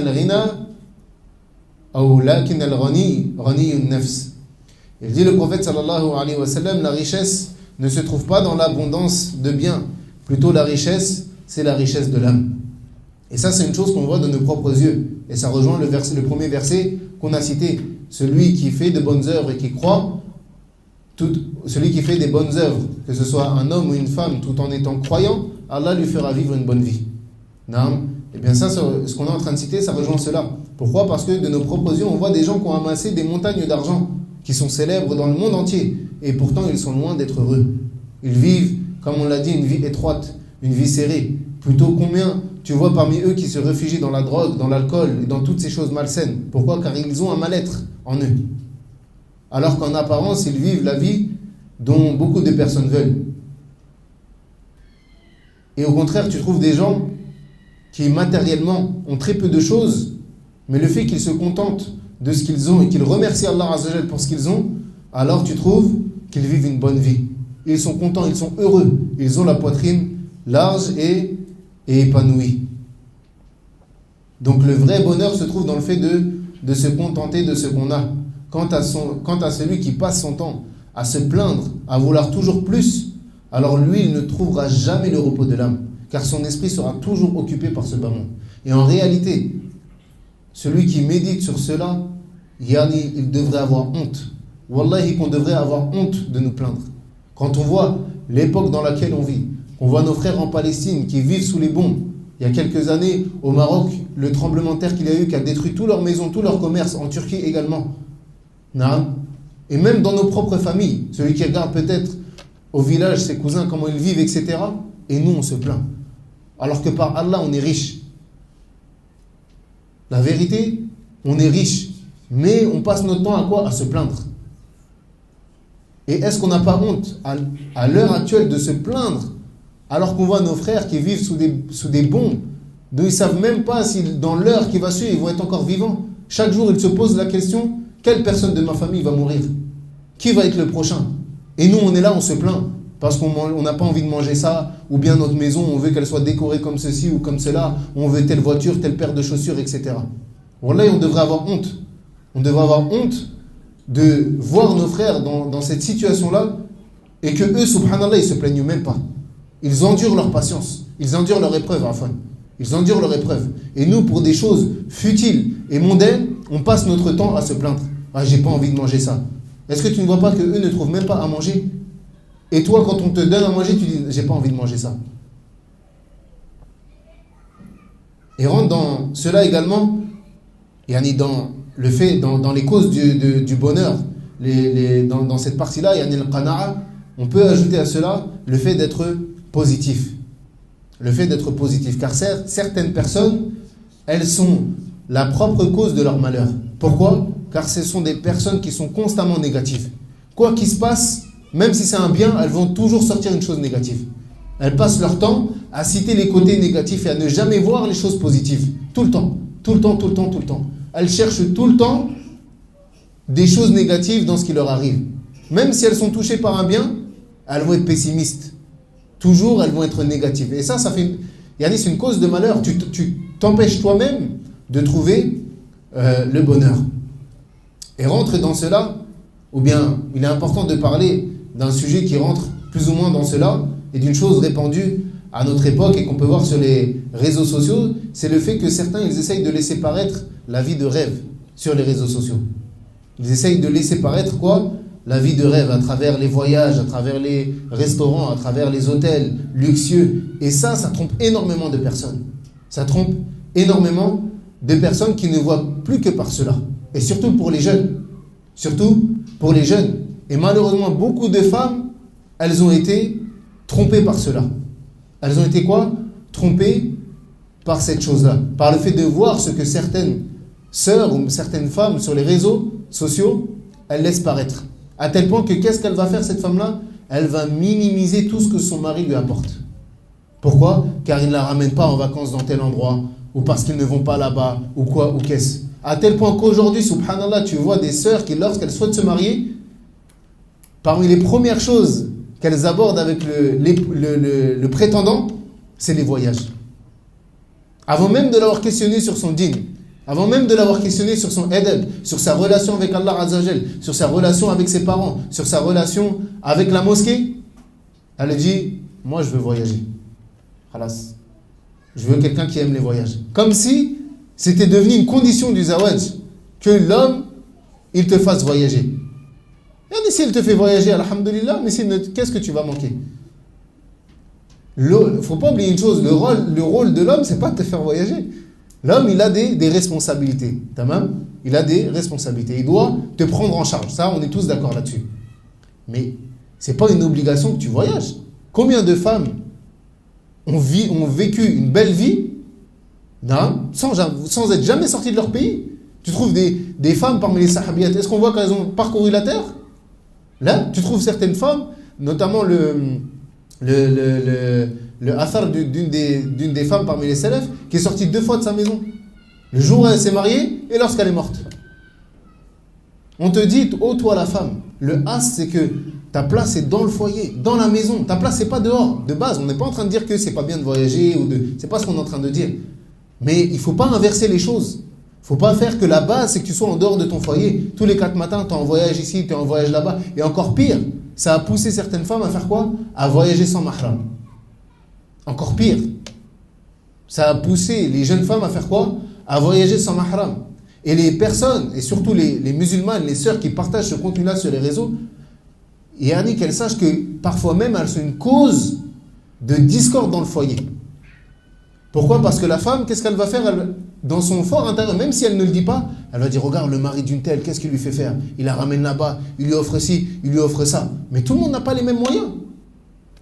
الغني غني النفس. Il dit le prophète sallallahu alayhi wa sallam, la richesse ne se trouve pas dans l'abondance de biens, plutôt la richesse, c'est la richesse de l'âme. Et ça, c'est une chose qu'on voit de nos propres yeux. Et ça rejoint le premier verset qu'on a cité. Celui qui fait de bonnes œuvres et qui croit, celui qui fait des bonnes œuvres, que ce soit un homme ou une femme, tout en étant croyant, Allah lui fera vivre une bonne vie. Non. Et bien ça, ce qu'on est en train de citer, ça rejoint cela. Pourquoi? Parce que de nos propres yeux, on voit des gens qui ont amassé des montagnes d'argent, qui sont célèbres dans le monde entier. Et pourtant, ils sont loin d'être heureux. Ils vivent, comme on l'a dit, une vie étroite, une vie serrée. Plutôt combien tu vois parmi eux qui se réfugient dans la drogue, dans l'alcool et dans toutes ces choses malsaines. Pourquoi? Car ils ont un mal-être en eux. Alors qu'en apparence, ils vivent la vie dont beaucoup de personnes veulent. Et au contraire, tu trouves des gens qui matériellement ont très peu de choses, mais le fait qu'ils se contentent de ce qu'ils ont et qu'ils remercient Allah Azza wa Jal pour ce qu'ils ont, alors tu trouves qu'ils vivent une bonne vie. Ils sont contents, ils sont heureux, ils ont la poitrine large et épanouie. Donc le vrai bonheur se trouve dans le fait de se contenter de ce qu'on a. Quant à celui qui passe son temps à se plaindre, à vouloir toujours plus, alors lui, il ne trouvera jamais le repos de l'âme, car son esprit sera toujours occupé par ce bas monde. Et en réalité, celui qui médite sur cela, il devrait avoir honte. Wallahi, qu'on devrait avoir honte de nous plaindre. Quand on voit l'époque dans laquelle on vit, qu'on voit nos frères en Palestine qui vivent sous les bombes, il y a quelques années, au Maroc, le tremblement de terre qu'il y a eu, qui a détruit toutes leurs maisons, tous leurs commerces, en Turquie également. Et même dans nos propres familles, celui qui regarde peut-être au village ses cousins, comment ils vivent, etc. Et nous, on se plaint. Alors que par Allah, on est riche. La vérité, on est riche. Mais on passe notre temps à quoi? À se plaindre. Et est-ce qu'on n'a pas honte à l'heure actuelle de se plaindre alors qu'on voit nos frères qui vivent sous des bombes, dont ils ne savent même pas si dans l'heure qui va suivre, ils vont être encore vivants. Chaque jour, ils se posent la question, quelle personne de ma famille va mourir? Qui va être le prochain? Et nous, on est là, on se plaint, parce qu'on n'a pas envie de manger ça, ou bien notre maison, on veut qu'elle soit décorée comme ceci ou comme cela, on veut telle voiture, telle paire de chaussures, etc. Wallahi, on devrait avoir honte. On devrait avoir honte de voir nos frères dans cette situation-là, et que eux, subhanallah, ils ne se plaignent même pas. Ils endurent leur patience, ils endurent leur épreuve, enfin. Ils endurent leur épreuve. Et nous, pour des choses futiles et mondaines, on passe notre temps à se plaindre. Ah, j'ai pas envie de manger ça. Est-ce que tu ne vois pas qu'eux ne trouvent même pas à manger? Et toi, quand on te donne à manger, tu dis, j'ai pas envie de manger ça. Et rentre dans cela également, dans le fait, dans les causes du bonheur, dans cette partie-là, le qana'a, on peut ajouter à cela le fait d'être positif. Le fait d'être positif. Car certaines personnes, elles sont la propre cause de leur malheur. Pourquoi? Car ce sont des personnes qui sont constamment négatives. Quoi qu'il se passe, même si c'est un bien, elles vont toujours sortir une chose négative. Elles passent leur temps à citer les côtés négatifs et à ne jamais voir les choses positives. Tout le temps. Tout le temps, tout le temps, tout le temps. Elles cherchent tout le temps des choses négatives dans ce qui leur arrive. Même si elles sont touchées par un bien, elles vont être pessimistes. Toujours, elles vont être négatives. Et ça fait... c'est une cause de malheur. Tu t'empêches toi-même de trouver le bonheur. Et rentre dans cela, ou bien il est important de parler d'un sujet qui rentre plus ou moins dans cela, et d'une chose répandue à notre époque et qu'on peut voir sur les réseaux sociaux, c'est le fait que certains, ils essayent de laisser paraître la vie de rêve sur les réseaux sociaux. Ils essayent de laisser paraître quoi? la vie de rêve, à travers les voyages, à travers les restaurants, à travers les hôtels luxueux. Et ça trompe énormément de personnes. Ça trompe énormément de personnes qui ne voient plus que par cela. Et surtout pour les jeunes. Surtout pour les jeunes. Et malheureusement, beaucoup de femmes, elles ont été trompées par cela. Elles ont été quoi? Trompées par cette chose-là. Par le fait de voir ce que certaines sœurs ou certaines femmes sur les réseaux sociaux, elles laissent paraître. À tel point que qu'est-ce qu'elle va faire cette femme-là? Elle va minimiser tout ce que son mari lui apporte. Pourquoi? Car il ne la ramène pas en vacances dans tel endroit, ou parce qu'ils ne vont pas là-bas, ou quoi, ou qu'est-ce. À tel point qu'aujourd'hui, subhanallah, tu vois des sœurs qui, lorsqu'elles souhaitent se marier, parmi les premières choses qu'elles abordent avec le prétendant, c'est les voyages. Avant même de l'avoir questionné sur son dîn, avant même de l'avoir questionné sur son adab, sur sa relation avec Allah Azza wa Jal, sur sa relation avec ses parents, sur sa relation avec la mosquée, elle dit, moi je veux voyager. Khalas. Je veux quelqu'un qui aime les voyages. Comme si c'était devenu une condition du zawaj, que l'homme, il te fasse voyager. Et si il te fait voyager, alhamdulillah, mais qu'est-ce que tu vas manquer? Il ne faut pas oublier une chose, le rôle de l'homme, c'est pas de te faire voyager. L'homme, il a des responsabilités. Tamam? Il a des responsabilités. Il doit te prendre en charge. Ça, on est tous d'accord là-dessus. Mais ce n'est pas une obligation que tu voyages. Combien de femmes ont vécu une belle vie sans être jamais sorties de leur pays? Tu trouves des femmes parmi les sahabiyat. Est-ce qu'on voit qu'elles ont parcouru la terre? Là, tu trouves certaines femmes, notamment le athar d'une des femmes parmi les salafs, qui est sortie 2 fois de sa maison. Le jour où elle s'est mariée et lorsqu'elle est morte. On te dit, oh toi la femme, le as c'est que ta place est dans le foyer, dans la maison. Ta place c'est pas dehors. De base, on n'est pas en train de dire que c'est pas bien de voyager, c'est pas ce qu'on est en train de dire. Mais il faut pas inverser les choses. Faut pas faire que la base c'est que tu sois en dehors de ton foyer. Tous les 4 matins, tu es en voyage ici, tu es en voyage là-bas. Et encore pire, ça a poussé certaines femmes à faire quoi? À voyager sans mahram. Encore pire. Ça a poussé les jeunes femmes à faire quoi? À voyager sans mahram. Et les personnes, et surtout les musulmanes, les sœurs qui partagent ce contenu-là sur les réseaux, et qu'elles sachent que parfois même elles sont une cause de discorde dans le foyer. Pourquoi? Parce que la femme, qu'est-ce qu'elle va faire? Dans son fort intérieur, même si elle ne le dit pas, elle va dire, regarde le mari d'une telle, qu'est-ce qu'il lui fait faire? Il la ramène là-bas, il lui offre ci, il lui offre ça. Mais tout le monde n'a pas les mêmes moyens.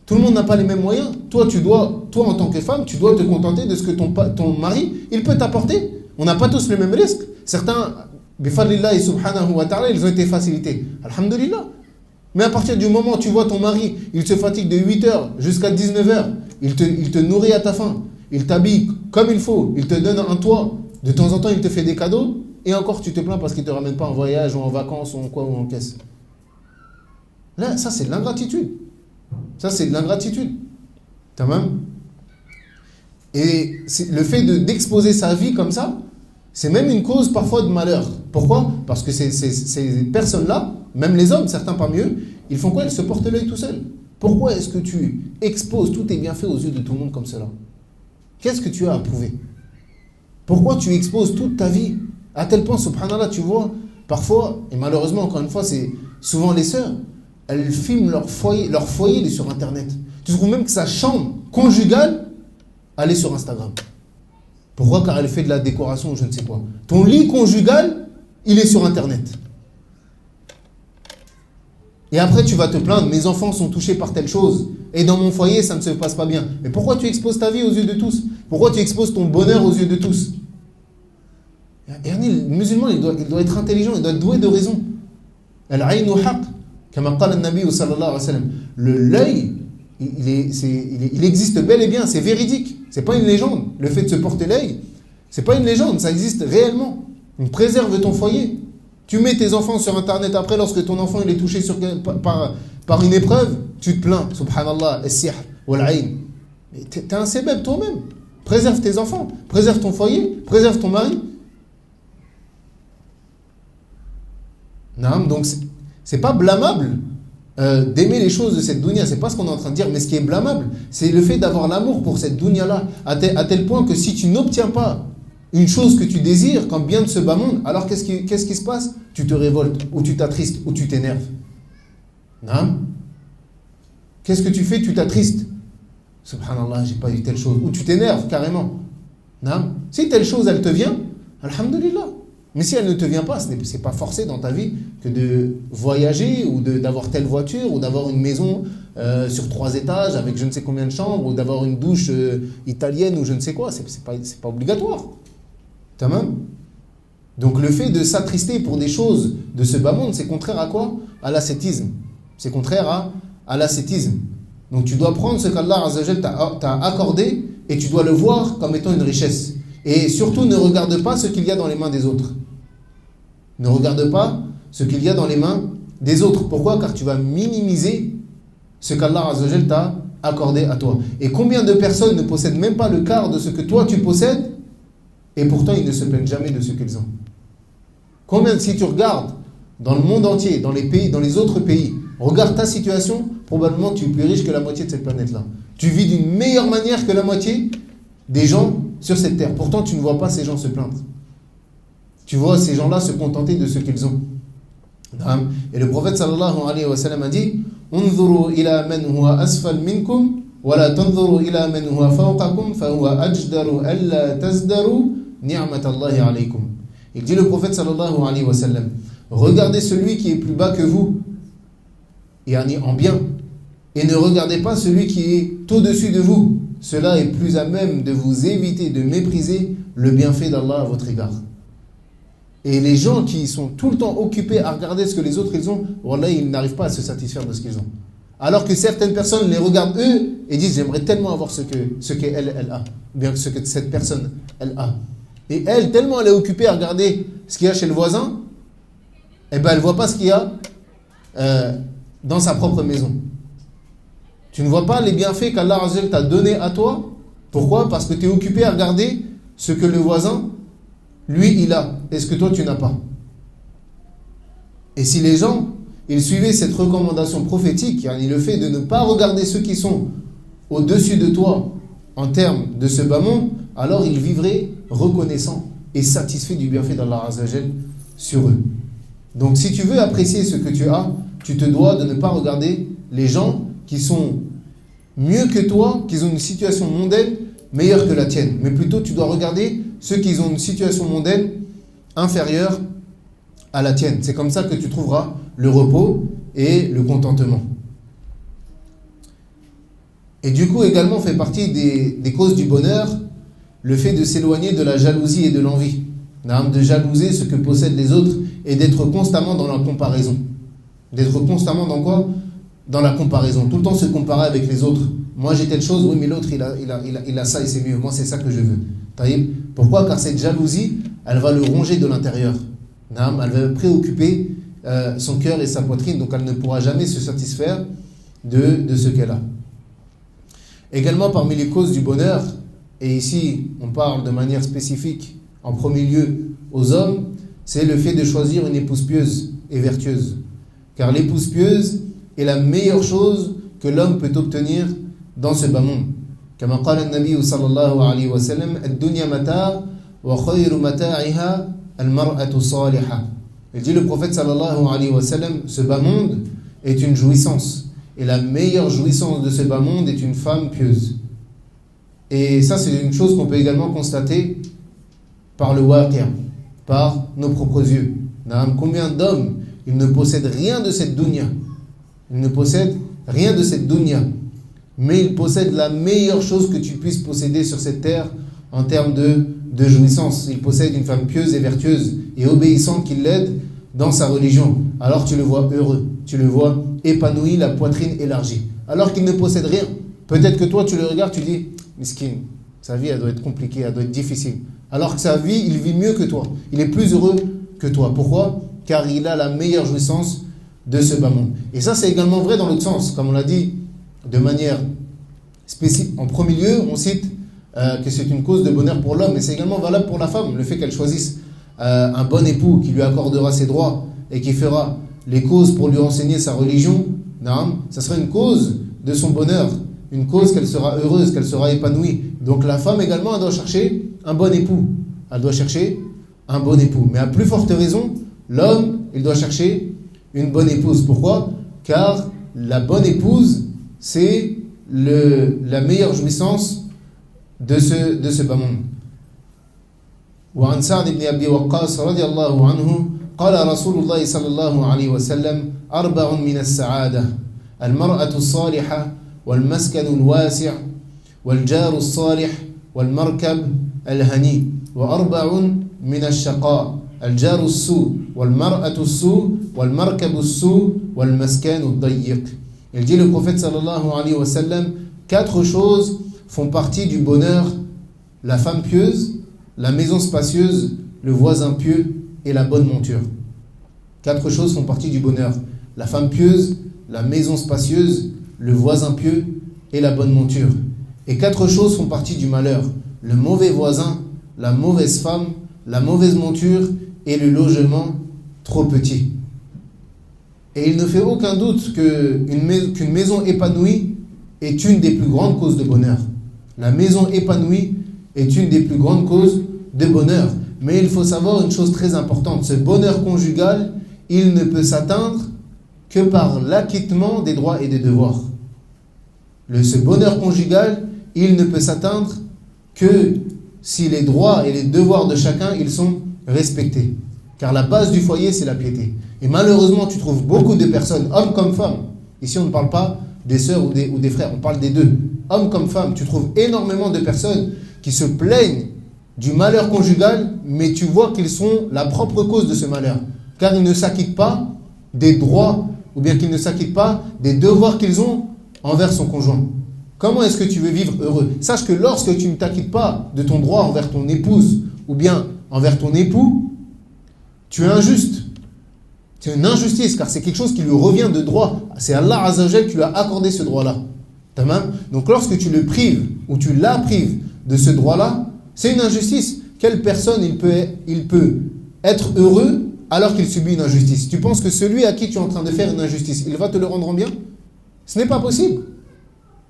Tout le monde n'a pas les mêmes moyens. Toi, en tant que femme, tu dois te contenter de ce que ton mari, il peut t'apporter. On n'a pas tous le même risque. Certains, bifadlillahi subhanahu wa ta'ala, ils ont été facilités. Alhamdulillah. Mais à partir du moment où tu vois ton mari, il se fatigue de 8h jusqu'à 19h, il te nourrit à ta faim, il t'habille comme il faut, il te donne un toit, de temps en temps il te fait des cadeaux, et encore tu te plains parce qu'il ne te ramène pas en voyage ou en vacances ou en quoi ou en caisse. Là, ça c'est de l'ingratitude. Ça c'est de l'ingratitude. Tamam. Et le fait d'exposer sa vie comme ça, c'est même une cause parfois de malheur. Pourquoi? Parce que ces personnes-là, même les hommes, certains parmi eux, ils font quoi? Ils se portent l'œil tout seuls. Pourquoi est-ce que tu exposes tous tes bienfaits aux yeux de tout le monde comme cela? Qu'est-ce que tu as à prouver? Pourquoi tu exposes toute ta vie? À tel point, subhanallah, tu vois, parfois, et malheureusement, encore une fois, c'est souvent les sœurs, elles filment leur foyer il est sur Internet. Tu trouves même que sa chambre conjugale, elle est sur Instagram. Pourquoi? Car elle fait de la décoration ou je ne sais quoi. Ton lit conjugal, il est sur Internet. Et après, tu vas te plaindre, mes enfants sont touchés par telle chose, et dans mon foyer, ça ne se passe pas bien. Mais pourquoi tu exposes ta vie aux yeux de tous? Pourquoi tu exposes ton bonheur aux yeux de tous? Et le musulman, il doit être intelligent, il doit être doué de raison. Al-aynu haq, comme qala an-nabi sallallahu alayhi wa sallam. L'œil, il existe bel et bien, c'est véridique. C'est pas une légende. Le fait de se porter l'œil, c'est pas une légende, ça existe réellement. Donc préserve ton foyer. Tu mets tes enfants sur Internet après, lorsque ton enfant il est touché par une épreuve, tu te plains, subhanallah, as-sihr, wal-ayn. Mais t'es un sebeb toi-même. Préserve tes enfants, préserve ton foyer, préserve ton mari. Non, donc c'est pas blâmable d'aimer les choses de cette dunya, c'est pas ce qu'on est en train de dire, mais ce qui est blâmable, c'est le fait d'avoir l'amour pour cette dunya-là, à tel point que si tu n'obtiens pas une chose que tu désires comme bien de ce bas monde, alors qu'est-ce qui se passe? Tu te révoltes, ou tu t'attristes, ou tu t'énerves. Non. Qu'est-ce que tu fais? Tu t'attristes. Subhanallah, j'ai pas eu telle chose. Ou tu t'énerves carrément. Non. Si telle chose, elle te vient, alhamdulillah. Mais si elle ne te vient pas, ce n'est pas forcé dans ta vie que de voyager ou d'avoir telle voiture ou d'avoir une maison sur 3 étages avec je ne sais combien de chambres ou d'avoir une douche italienne ou je ne sais quoi. C'est pas obligatoire. Tamam. Donc le fait de s'attrister pour des choses de ce bas monde, c'est contraire à quoi? À l'ascétisme. C'est contraire à l'ascétisme. Donc tu dois prendre ce qu'Allah Azza wa Jal t'a accordé et tu dois le voir comme étant une richesse. Et surtout ne regarde pas ce qu'il y a dans les mains des autres. Ne regarde pas ce qu'il y a dans les mains des autres. Pourquoi? Car tu vas minimiser ce qu'Allah Azza wa Jal t'a accordé à toi. Et combien de personnes ne possèdent même pas le quart de ce que toi tu possèdes et pourtant ils ne se plaignent jamais de ce qu'ils ont. Combien, si tu regardes dans le monde entier, dans les pays, dans les autres pays, regarde ta situation, probablement tu es plus riche que la moitié de cette planète-là. Tu vis d'une meilleure manière que la moitié des gens sur cette terre. Pourtant, tu ne vois pas ces gens se plaindre. Tu vois ces gens-là se contenter de ce qu'ils ont. Et le prophète sallallahu alayhi wa sallam a dit Unzuru ila man huwa asfal minkum wa la tanzuru ila man huwa fawqakum fa huwa ajdaru alla tazdaru ni'matallahi alaykum. Il dit le prophète sallallahu alayhi wa sallam, regardez celui qui est plus bas que vous, yani en bien, et ne regardez pas celui qui est au-dessus de vous. Cela est plus à même de vous éviter de mépriser le bienfait d'Allah à votre égard. Et les gens qui sont tout le temps occupés à regarder ce que les autres ils ont, wallah, ils n'arrivent pas à se satisfaire de ce qu'ils ont. Alors que certaines personnes les regardent eux et disent j'aimerais tellement avoir ce qu'elle a, ou bien ce que cette personne elle a. Et elle, tellement elle est occupée à regarder ce qu'il y a chez le voisin, eh ben elle ne voit pas ce qu'il y a dans sa propre maison. Tu ne vois pas les bienfaits qu'Allah Azza wa Jal t'a donné à toi. Pourquoi? Parce que tu es occupé à regarder ce que le voisin, lui, il a. Et ce que toi, tu n'as pas. Et si les gens, ils suivaient cette recommandation prophétique, yani le fait de ne pas regarder ceux qui sont au-dessus de toi en termes de ce bas monde, alors ils vivraient reconnaissants et satisfaits du bienfait d'Allah Azza wa Jal sur eux. Donc si tu veux apprécier ce que tu as, tu te dois de ne pas regarder les gens qui sont mieux que toi, qui ont une situation mondaine meilleure que la tienne. Mais plutôt, tu dois regarder ceux qui ont une situation mondaine inférieure à la tienne. C'est comme ça que tu trouveras le repos et le contentement. Et du coup, également, fait partie des causes du bonheur, le fait de s'éloigner de la jalousie et de l'envie. De jalouser ce que possèdent les autres et d'être constamment dans la comparaison. D'être constamment dans quoi? Dans la comparaison, tout le temps se comparer avec les autres. Moi j'ai telle chose, oui mais l'autre il a ça et c'est mieux, moi c'est ça que je veux. Taïb. Pourquoi? Car cette jalousie, elle va le ronger de l'intérieur. Elle va préoccuper son cœur et sa poitrine, donc elle ne pourra jamais se satisfaire de ce qu'elle a. Également parmi les causes du bonheur, et ici on parle de manière spécifique en premier lieu aux hommes, c'est le fait de choisir une épouse pieuse et vertueuse. Car l'épouse pieuse est la meilleure chose que l'homme peut obtenir dans ce bas monde. Comme قال النبي صلى الله عليه وسلم الدنيا متاع وخير متاعها المرأة الصالحة. Il dit le prophète sallallahu alayhi wa sallam, ce bas monde est une jouissance et la meilleure jouissance de ce bas monde est une femme pieuse. Et ça c'est une chose qu'on peut également constater par le waqi', par nos propres yeux. Combien d'hommes ils ne possèdent rien de cette dunya. Ils ne possèdent rien de cette dunya. Mais ils possèdent la meilleure chose que tu puisses posséder sur cette terre en termes de jouissance. Ils possèdent une femme pieuse et vertueuse et obéissante qui l'aide dans sa religion. Alors tu le vois heureux, tu le vois épanoui, la poitrine élargie. Alors qu'il ne possède rien. Peut-être que toi tu le regardes, tu dis miskin, sa vie elle doit être compliquée, elle doit être difficile. Alors que sa vie, il vit mieux que toi. Il est plus heureux que toi. Pourquoi? Car il a la meilleure jouissance de ce bas monde. Et ça, c'est également vrai dans l'autre sens. Comme on l'a dit de manière spécifique. En premier lieu, on cite que c'est une cause de bonheur pour l'homme, mais c'est également valable pour la femme. Le fait qu'elle choisisse un bon époux qui lui accordera ses droits et qui fera les causes pour lui enseigner sa religion, ça sera une cause de son bonheur, une cause qu'elle sera heureuse, qu'elle sera épanouie. Donc la femme également, elle doit chercher un bon époux. Elle doit chercher un bon époux. Mais à plus forte raison, l'homme, il doit chercher une bonne épouse. Pourquoi? car la bonne épouse, c'est la meilleure jouissance de ce bas monde. وعن سعد بن أبي وقاص رضي الله عنه قال رسول الله صلى الله عليه وسلم 4 من السعادة المرأة الصالحة والمسكن الواسع والجار الصالح والمركب الهني و4 من الشقاء الجار السوء والمرأة السوء والمركب السوء والمسكن الضيق. Il dit le prophète sallallahu alayhi wa sallam, 4 choses font partie du bonheur: la femme pieuse, la maison spacieuse, le voisin pieux et la bonne monture. 4 choses font partie du bonheur: la femme pieuse, la maison spacieuse, le voisin pieux et la bonne monture. Et 4 choses font partie du malheur: le mauvais voisin, la mauvaise femme, la mauvaise monture et le logement trop petit. Et il ne fait aucun doute qu'une maison épanouie est une des plus grandes causes de bonheur. La maison épanouie est une des plus grandes causes de bonheur. Mais il faut savoir une chose très importante: ce bonheur conjugal, il ne peut s'atteindre que par l'acquittement des droits et des devoirs. Ce bonheur conjugal, il ne peut s'atteindre que si les droits et les devoirs de chacun, ils sont respectés. Car la base du foyer, c'est la piété. Et malheureusement, tu trouves beaucoup de personnes, hommes comme femmes. Ici, on ne parle pas des sœurs ou des frères, on parle des deux. Hommes comme femmes, tu trouves énormément de personnes qui se plaignent du malheur conjugal, mais tu vois qu'ils sont la propre cause de ce malheur. Car ils ne s'acquittent pas des droits, ou bien qu'ils ne s'acquittent pas des devoirs qu'ils ont envers son conjoint. Comment est-ce que tu veux vivre heureux? Sache que lorsque tu ne t'acquittes pas de ton droit envers ton épouse, ou bien envers ton époux, tu es injuste. C'est une injustice, car c'est quelque chose qui lui revient de droit. C'est Allah Azza wa Jal qui lui a accordé ce droit-là. Tamam? Donc lorsque tu le prives, ou tu la prives de ce droit-là, c'est une injustice. Quelle personne il peut être heureux alors qu'il subit une injustice? Tu penses que celui à qui tu es en train de faire une injustice, il va te le rendre en bien? Ce n'est pas possible.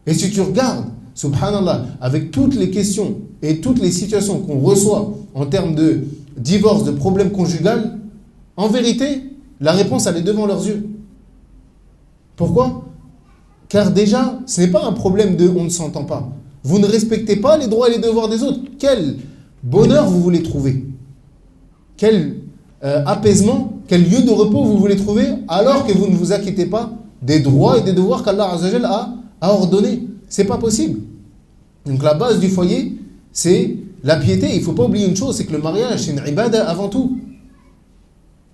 Et si tu regardes, subhanallah, avec toutes les questions et toutes les situations qu'on reçoit en termes de divorce, de problème conjugal, en vérité, la réponse, elle est devant leurs yeux. Pourquoi? Car déjà, ce n'est pas un problème de on ne s'entend pas. Vous ne respectez pas les droits et les devoirs des autres. Quel bonheur vous voulez trouver? Quel apaisement, quel lieu de repos vous voulez trouver alors que vous ne vous acquittez pas des droits et des devoirs qu'Allah Azza wa Jal a ordonnés? C'est pas possible. Donc la base du foyer, c'est la piété. Il ne faut pas oublier une chose, c'est que le mariage, c'est une ibada avant tout.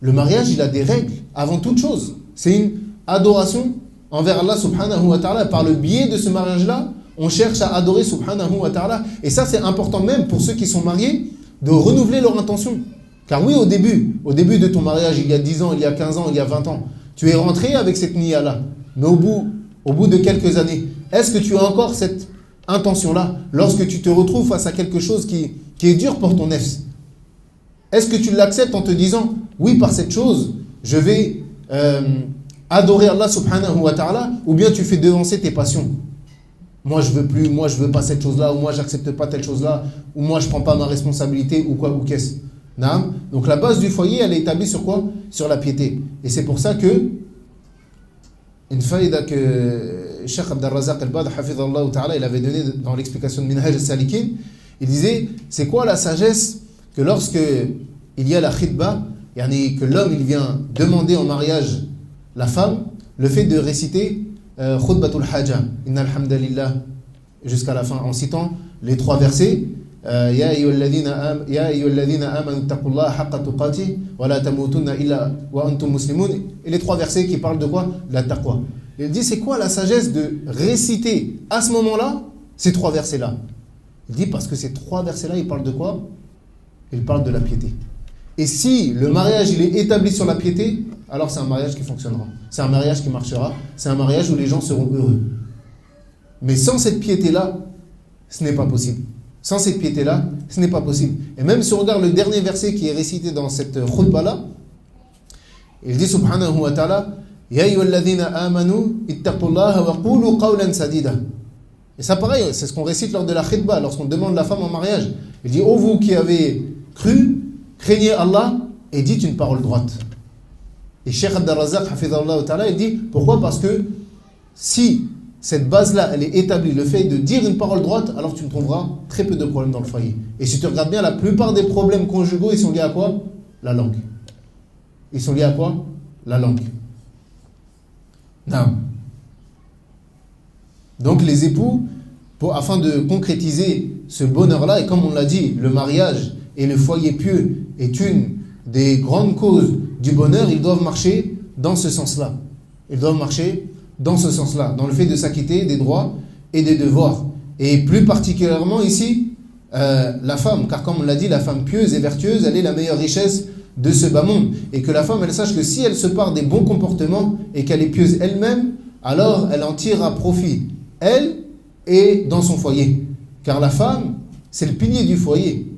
Le mariage, il a des règles avant toute chose. C'est une adoration envers Allah subhanahu wa ta'ala. Par le biais de ce mariage-là, on cherche à adorer subhanahu wa ta'ala. Et ça, c'est important même pour ceux qui sont mariés, de renouveler leur intention. Car oui, au début de ton mariage, il y a 10 ans, il y a 15 ans, il y a 20 ans, tu es rentré avec cette niya-là. Mais au bout de quelques années, est-ce que tu as encore cette intention-là lorsque tu te retrouves face à quelque chose qui est dur pour ton nefs? Est-ce que tu l'acceptes en te disant, oui, par cette chose, je vais adorer Allah subhanahu wa ta'ala, ou bien tu fais devancer tes passions? Moi, je veux plus, moi, je veux pas cette chose-là, ou moi, j'accepte pas telle chose-là, ou moi, je prends pas ma responsabilité, ou quoi, ou qu'est-ce. Donc, la base du foyer, elle est établie sur quoi? Sur la piété. Et c'est pour ça que, une faïda que Cheikh Abd al-Razaq al-Badr, hafidhallah ta'ala, il avait donné dans l'explication de Minhaj al-Salikin, il disait, c'est quoi la sagesse que lorsque il y a la khitba, que l'homme il vient demander en mariage la femme, le fait de réciter khutbatul haja, innal hamdalillah, jusqu'à la fin, en citant les 3 versets, ya ayyuhalladhina amanu taqullaha haqqa tuqatih wa la tamutunna illa wa antum muslimun, et les 3 versets qui parlent de quoi? De la taqwa. Il dit, c'est quoi la sagesse de réciter à ce moment-là ces 3 versets-là? Il dit, parce que ces 3 versets-là, ils parlent de quoi? Ils parlent de la piété. Et si le mariage il est établi sur la piété, alors c'est un mariage qui fonctionnera. C'est un mariage qui marchera. C'est un mariage où les gens seront heureux. Mais sans cette piété-là, ce n'est pas possible. Sans cette piété-là, ce n'est pas possible. Et même si on regarde le dernier verset qui est récité dans cette khutba-là, il dit subhanahu wa ta'ala, Ya ayyuhalladhina amanu ittaqullaha wa qulu qawlan sadida. Et ça pareil, c'est ce qu'on récite lors de la khitba, lorsqu'on demande la femme en mariage. Il dit, ô vous qui avez cru, craignez Allah et dites une parole droite. Et Cheikh Abd al-Razzaq, hafidhahullah ta'ala, il dit, pourquoi? Parce que si cette base-là, elle est établie, le fait de dire une parole droite, alors tu ne trouveras très peu de problèmes dans le foyer. Et si tu regardes bien, la plupart des problèmes conjugaux, ils sont liés à quoi? La langue. Ils sont liés à quoi? La langue. Non. Donc les époux, afin de concrétiser ce bonheur-là, et comme on l'a dit, le mariage et le foyer pieux est une des grandes causes du bonheur, ils doivent marcher dans ce sens-là. Ils doivent marcher dans ce sens-là, dans le fait de s'acquitter des droits et des devoirs. Et plus particulièrement ici, la femme, car comme on l'a dit, la femme pieuse et vertueuse, elle est la meilleure richesse de ce bas monde. Et que la femme, elle sache que si elle se part des bons comportements et qu'elle est pieuse elle-même, alors elle en tirera profit, elle et dans son foyer. Car la femme, c'est le pilier du foyer.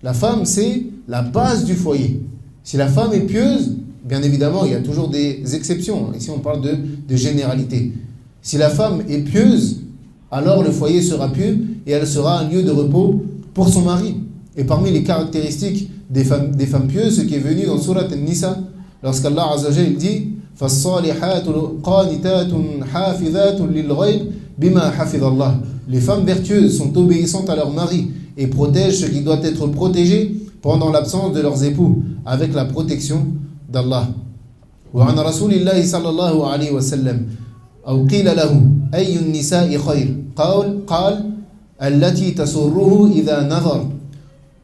La femme, c'est la base du foyer. Si la femme est pieuse, bien évidemment, il y a toujours des exceptions. Ici, on parle de généralité. Si la femme est pieuse, alors le foyer sera pieux et elle sera un lieu de repos pour son mari. Et parmi les caractéristiques des femmes pieuses, ce qui est venu dans Surat An-Nisa, lorsqu'Allah Azza wa Jalla dit فَالصَّالِحَاتُ قَانِتَاتٌ حَافِظَاتٌ لِلْغَيْبِ بِمَا حَفِظَ اللَّهِ. Les femmes vertueuses sont obéissantes à leur mari et protègent ce qui doit être protégé pendant l'absence de leurs époux, avec la protection d'Allah. وعن رسول الله صلى الله عليه وسلم أو قيل له أي النساء خير قال التي تسره إذا نظر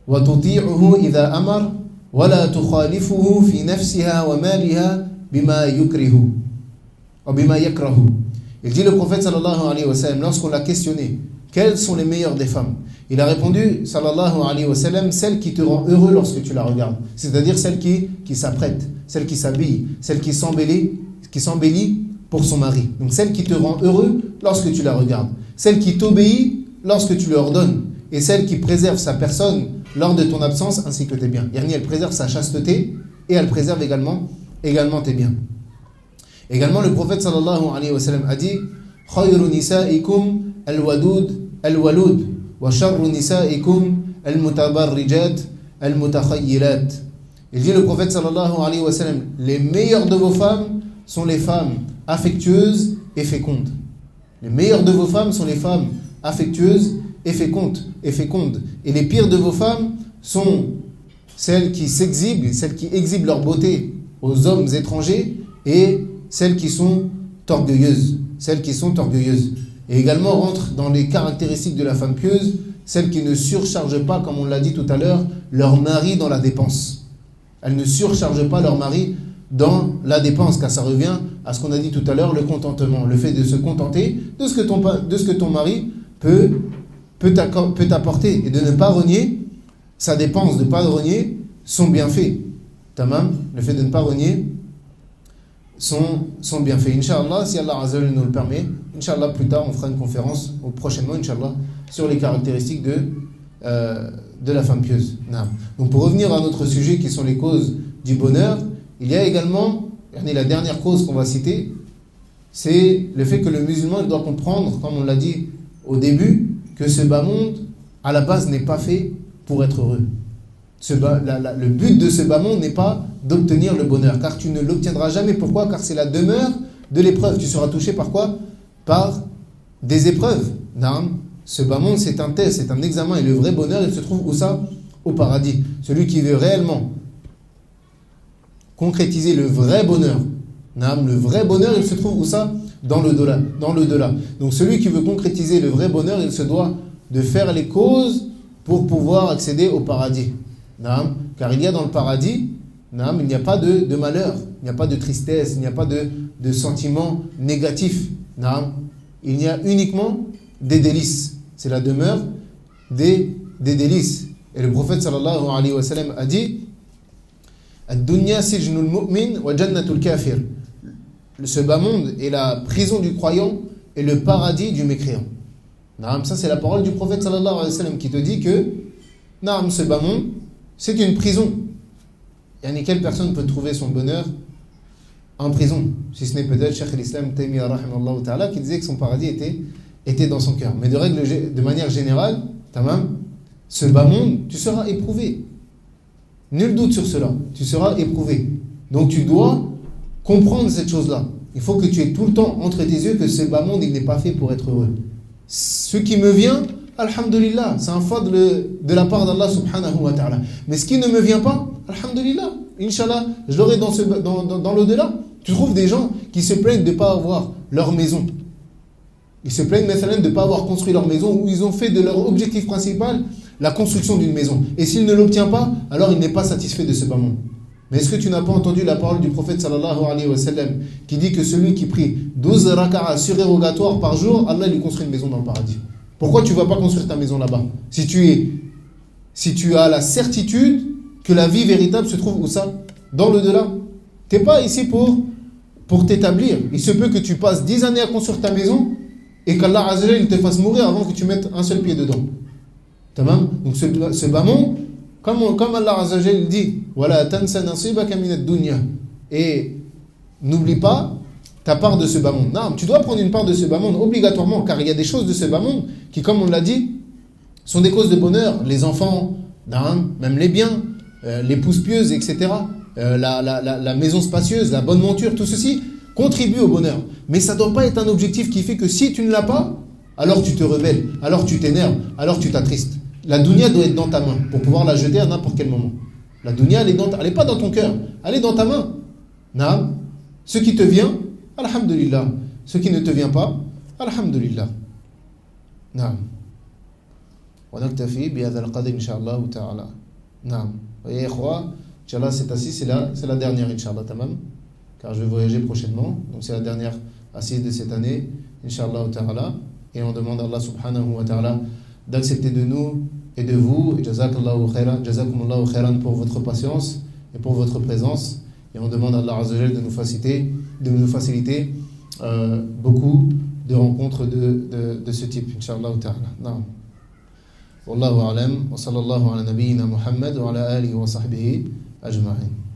وتطيعه إذا أمر ولا تخالفه في نفسها ومالها بما يكره أو بما يكره. Il dit le prophète sallallahu alayhi wa sallam, lorsqu'on l'a questionné, quelles sont les meilleures des femmes? Il a répondu sallallahu alayhi wa sallam, celle qui te rend heureux lorsque tu la regardes. C'est-à-dire celle qui s'apprête, celle qui s'habille, celle qui s'embellit pour son mari. Donc celle qui te rend heureux lorsque tu la regardes. Celle qui t'obéit lorsque tu lui ordonnes. Et celle qui préserve sa personne lors de ton absence ainsi que tes biens. Yani elle préserve sa chasteté et elle préserve également tes biens. Également le prophète sallallahu alayhi wa sallam a dit khayru nisaikum al-walud wa sharru nisaikum al-mutabarrijat al-mutakhayyilat. Il dit le prophète sallallahu alayhi wa sallam, les meilleures de vos femmes sont les femmes affectueuses et fécondes. Les meilleures de vos femmes sont les femmes affectueuses et fécondes. Et les pires de vos femmes sont celles qui exhibent leur beauté aux hommes étrangers et celles qui sont orgueilleuses. Et également rentre dans les caractéristiques de la femme pieuse, celles qui ne surchargent pas, comme on l'a dit tout à l'heure, leur mari dans la dépense. Elles ne surchargent pas leur mari dans la dépense, car ça revient à ce qu'on a dit tout à l'heure, le contentement, le fait de se contenter de ce que ton mari peut t'apporter et de ne pas renier sa dépense, de ne pas renier son bienfait. Tamam, le fait de ne pas renier son bienfait. Inch'Allah, si Allah Azza wa Jalla nous le permet, Inch'Allah, plus tard, on fera une conférence, ou prochainement, Inch'Allah, sur les caractéristiques de la femme pieuse. Donc, pour revenir à notre sujet, qui sont les causes du bonheur, il y a également, la dernière cause qu'on va citer, c'est le fait que le musulman il doit comprendre, comme on l'a dit au début, que ce bas monde, à la base, n'est pas fait pour être heureux. Le but de ce bas monde n'est pas d'obtenir le bonheur, car tu ne l'obtiendras jamais. Pourquoi? Car c'est la demeure de l'épreuve. Tu seras touché par quoi? Par des épreuves. Ce bas monde, c'est un test, c'est un examen. Et le vrai bonheur, il se trouve où ça? Au paradis. Celui qui veut réellement concrétiser le vrai bonheur, le vrai bonheur, il se trouve où ça? Dans l'au-delà. Donc celui qui veut concrétiser le vrai bonheur, il se doit de faire les causes pour pouvoir accéder au paradis. Car il y a dans le paradis, il n'y a pas de malheur, il n'y a pas de tristesse, il n'y a pas de sentiments négatifs. Il y a uniquement des délices. C'est la demeure des délices. Et le prophète sallallahu alayhi wa sallam a dit Ad-dunya sijnul mu'min wa jannatul kafir. Ce bas monde est la prison du croyant et le paradis du mécréant. Ça c'est la parole du prophète sallallahu alayhi wa sallam qui te dit que ce bas monde c'est une prison. Quelle personne peut trouver son bonheur en prison? Si ce n'est peut-être Cheikh al-Islam Taymiyyah rahimallahu ta'ala qui disait que son paradis était dans son cœur. Mais de manière générale, ce bas monde, tu seras éprouvé. Nul doute sur cela. Tu seras éprouvé. Donc tu dois comprendre cette chose-là. Il faut que tu aies tout le temps entre tes yeux que ce bas monde, il n'est pas fait pour être heureux. Ce qui me vient, alhamdulillah, c'est un fadl de la part d'Allah subhanahu wa ta'ala. Mais ce qui ne me vient pas, alhamdulillah, Inch'Allah, je l'aurai dans l'au-delà. Tu trouves des gens qui se plaignent de ne pas avoir leur maison. Ils se plaignent de ne pas avoir construit leur maison, ou ils ont fait de leur objectif principal la construction d'une maison. Et s'il ne l'obtient pas, alors il n'est pas satisfait de ce bas monde. Mais est-ce que tu n'as pas entendu la parole du prophète sallallahu alayhi wa sallam qui dit que celui qui prie 12 raka'a surérogatoires par jour, Allah lui construit une maison dans le paradis. Pourquoi tu ne vas pas construire ta maison là-bas si tu as la certitude que la vie véritable se trouve où ça? Dans le-delà. Tu n'es pas ici pour t'établir. Il se peut que tu passes 10 années à construire ta maison et qu'Allah Azza wa Jalla te fasse mourir avant que tu mettes un seul pied dedans. Tamam? Donc ce bas monde, comme Allah Azza wa Jalla dit, Wala tansa nasibaka minad dunya. Et n'oublie pas ta part de ce bas monde. Non, tu dois prendre une part de ce bas monde obligatoirement, car il y a des choses de ce bas monde qui, comme on l'a dit, sont des causes de bonheur. Les enfants, même les biens, l'épouse pieuse, etc. La maison spacieuse, la bonne monture, tout ceci contribue au bonheur. Mais ça ne doit pas être un objectif qui fait que si tu ne l'as pas, alors tu te rebelles, alors tu t'énerves, alors tu t'attristes. La dunya doit être dans ta main pour pouvoir la jeter à n'importe quel moment. La dunya, elle n'est pas dans ton cœur, elle est dans ta main. Naam. Ce qui te vient, alhamdulillah. Ce qui ne te vient pas, alhamdulillah. Naam. ونكتفي بهذا القدر إن شاء الله تعالى. نعم. ويا إخوة, Inch'Allah, cette assise, c'est la dernière, Inch'Allah, tamam. Car je vais voyager prochainement. Donc c'est la dernière assise de cette année, Inch'Allah ta'ala. Et on demande à Allah subhanahu wa ta'ala d'accepter de nous et de vous. Et jazakumullahu khairan pour votre patience et pour votre présence. Et on demande à Allah Azza wa Jalla de nous faciliter beaucoup de rencontres de ce type, Inch'Allah ta'ala. Naam. Wallahu a'lam. Wa sallallahu ala nabiyyina Muhammad wa ala alihi wa sahbihi ajma'in.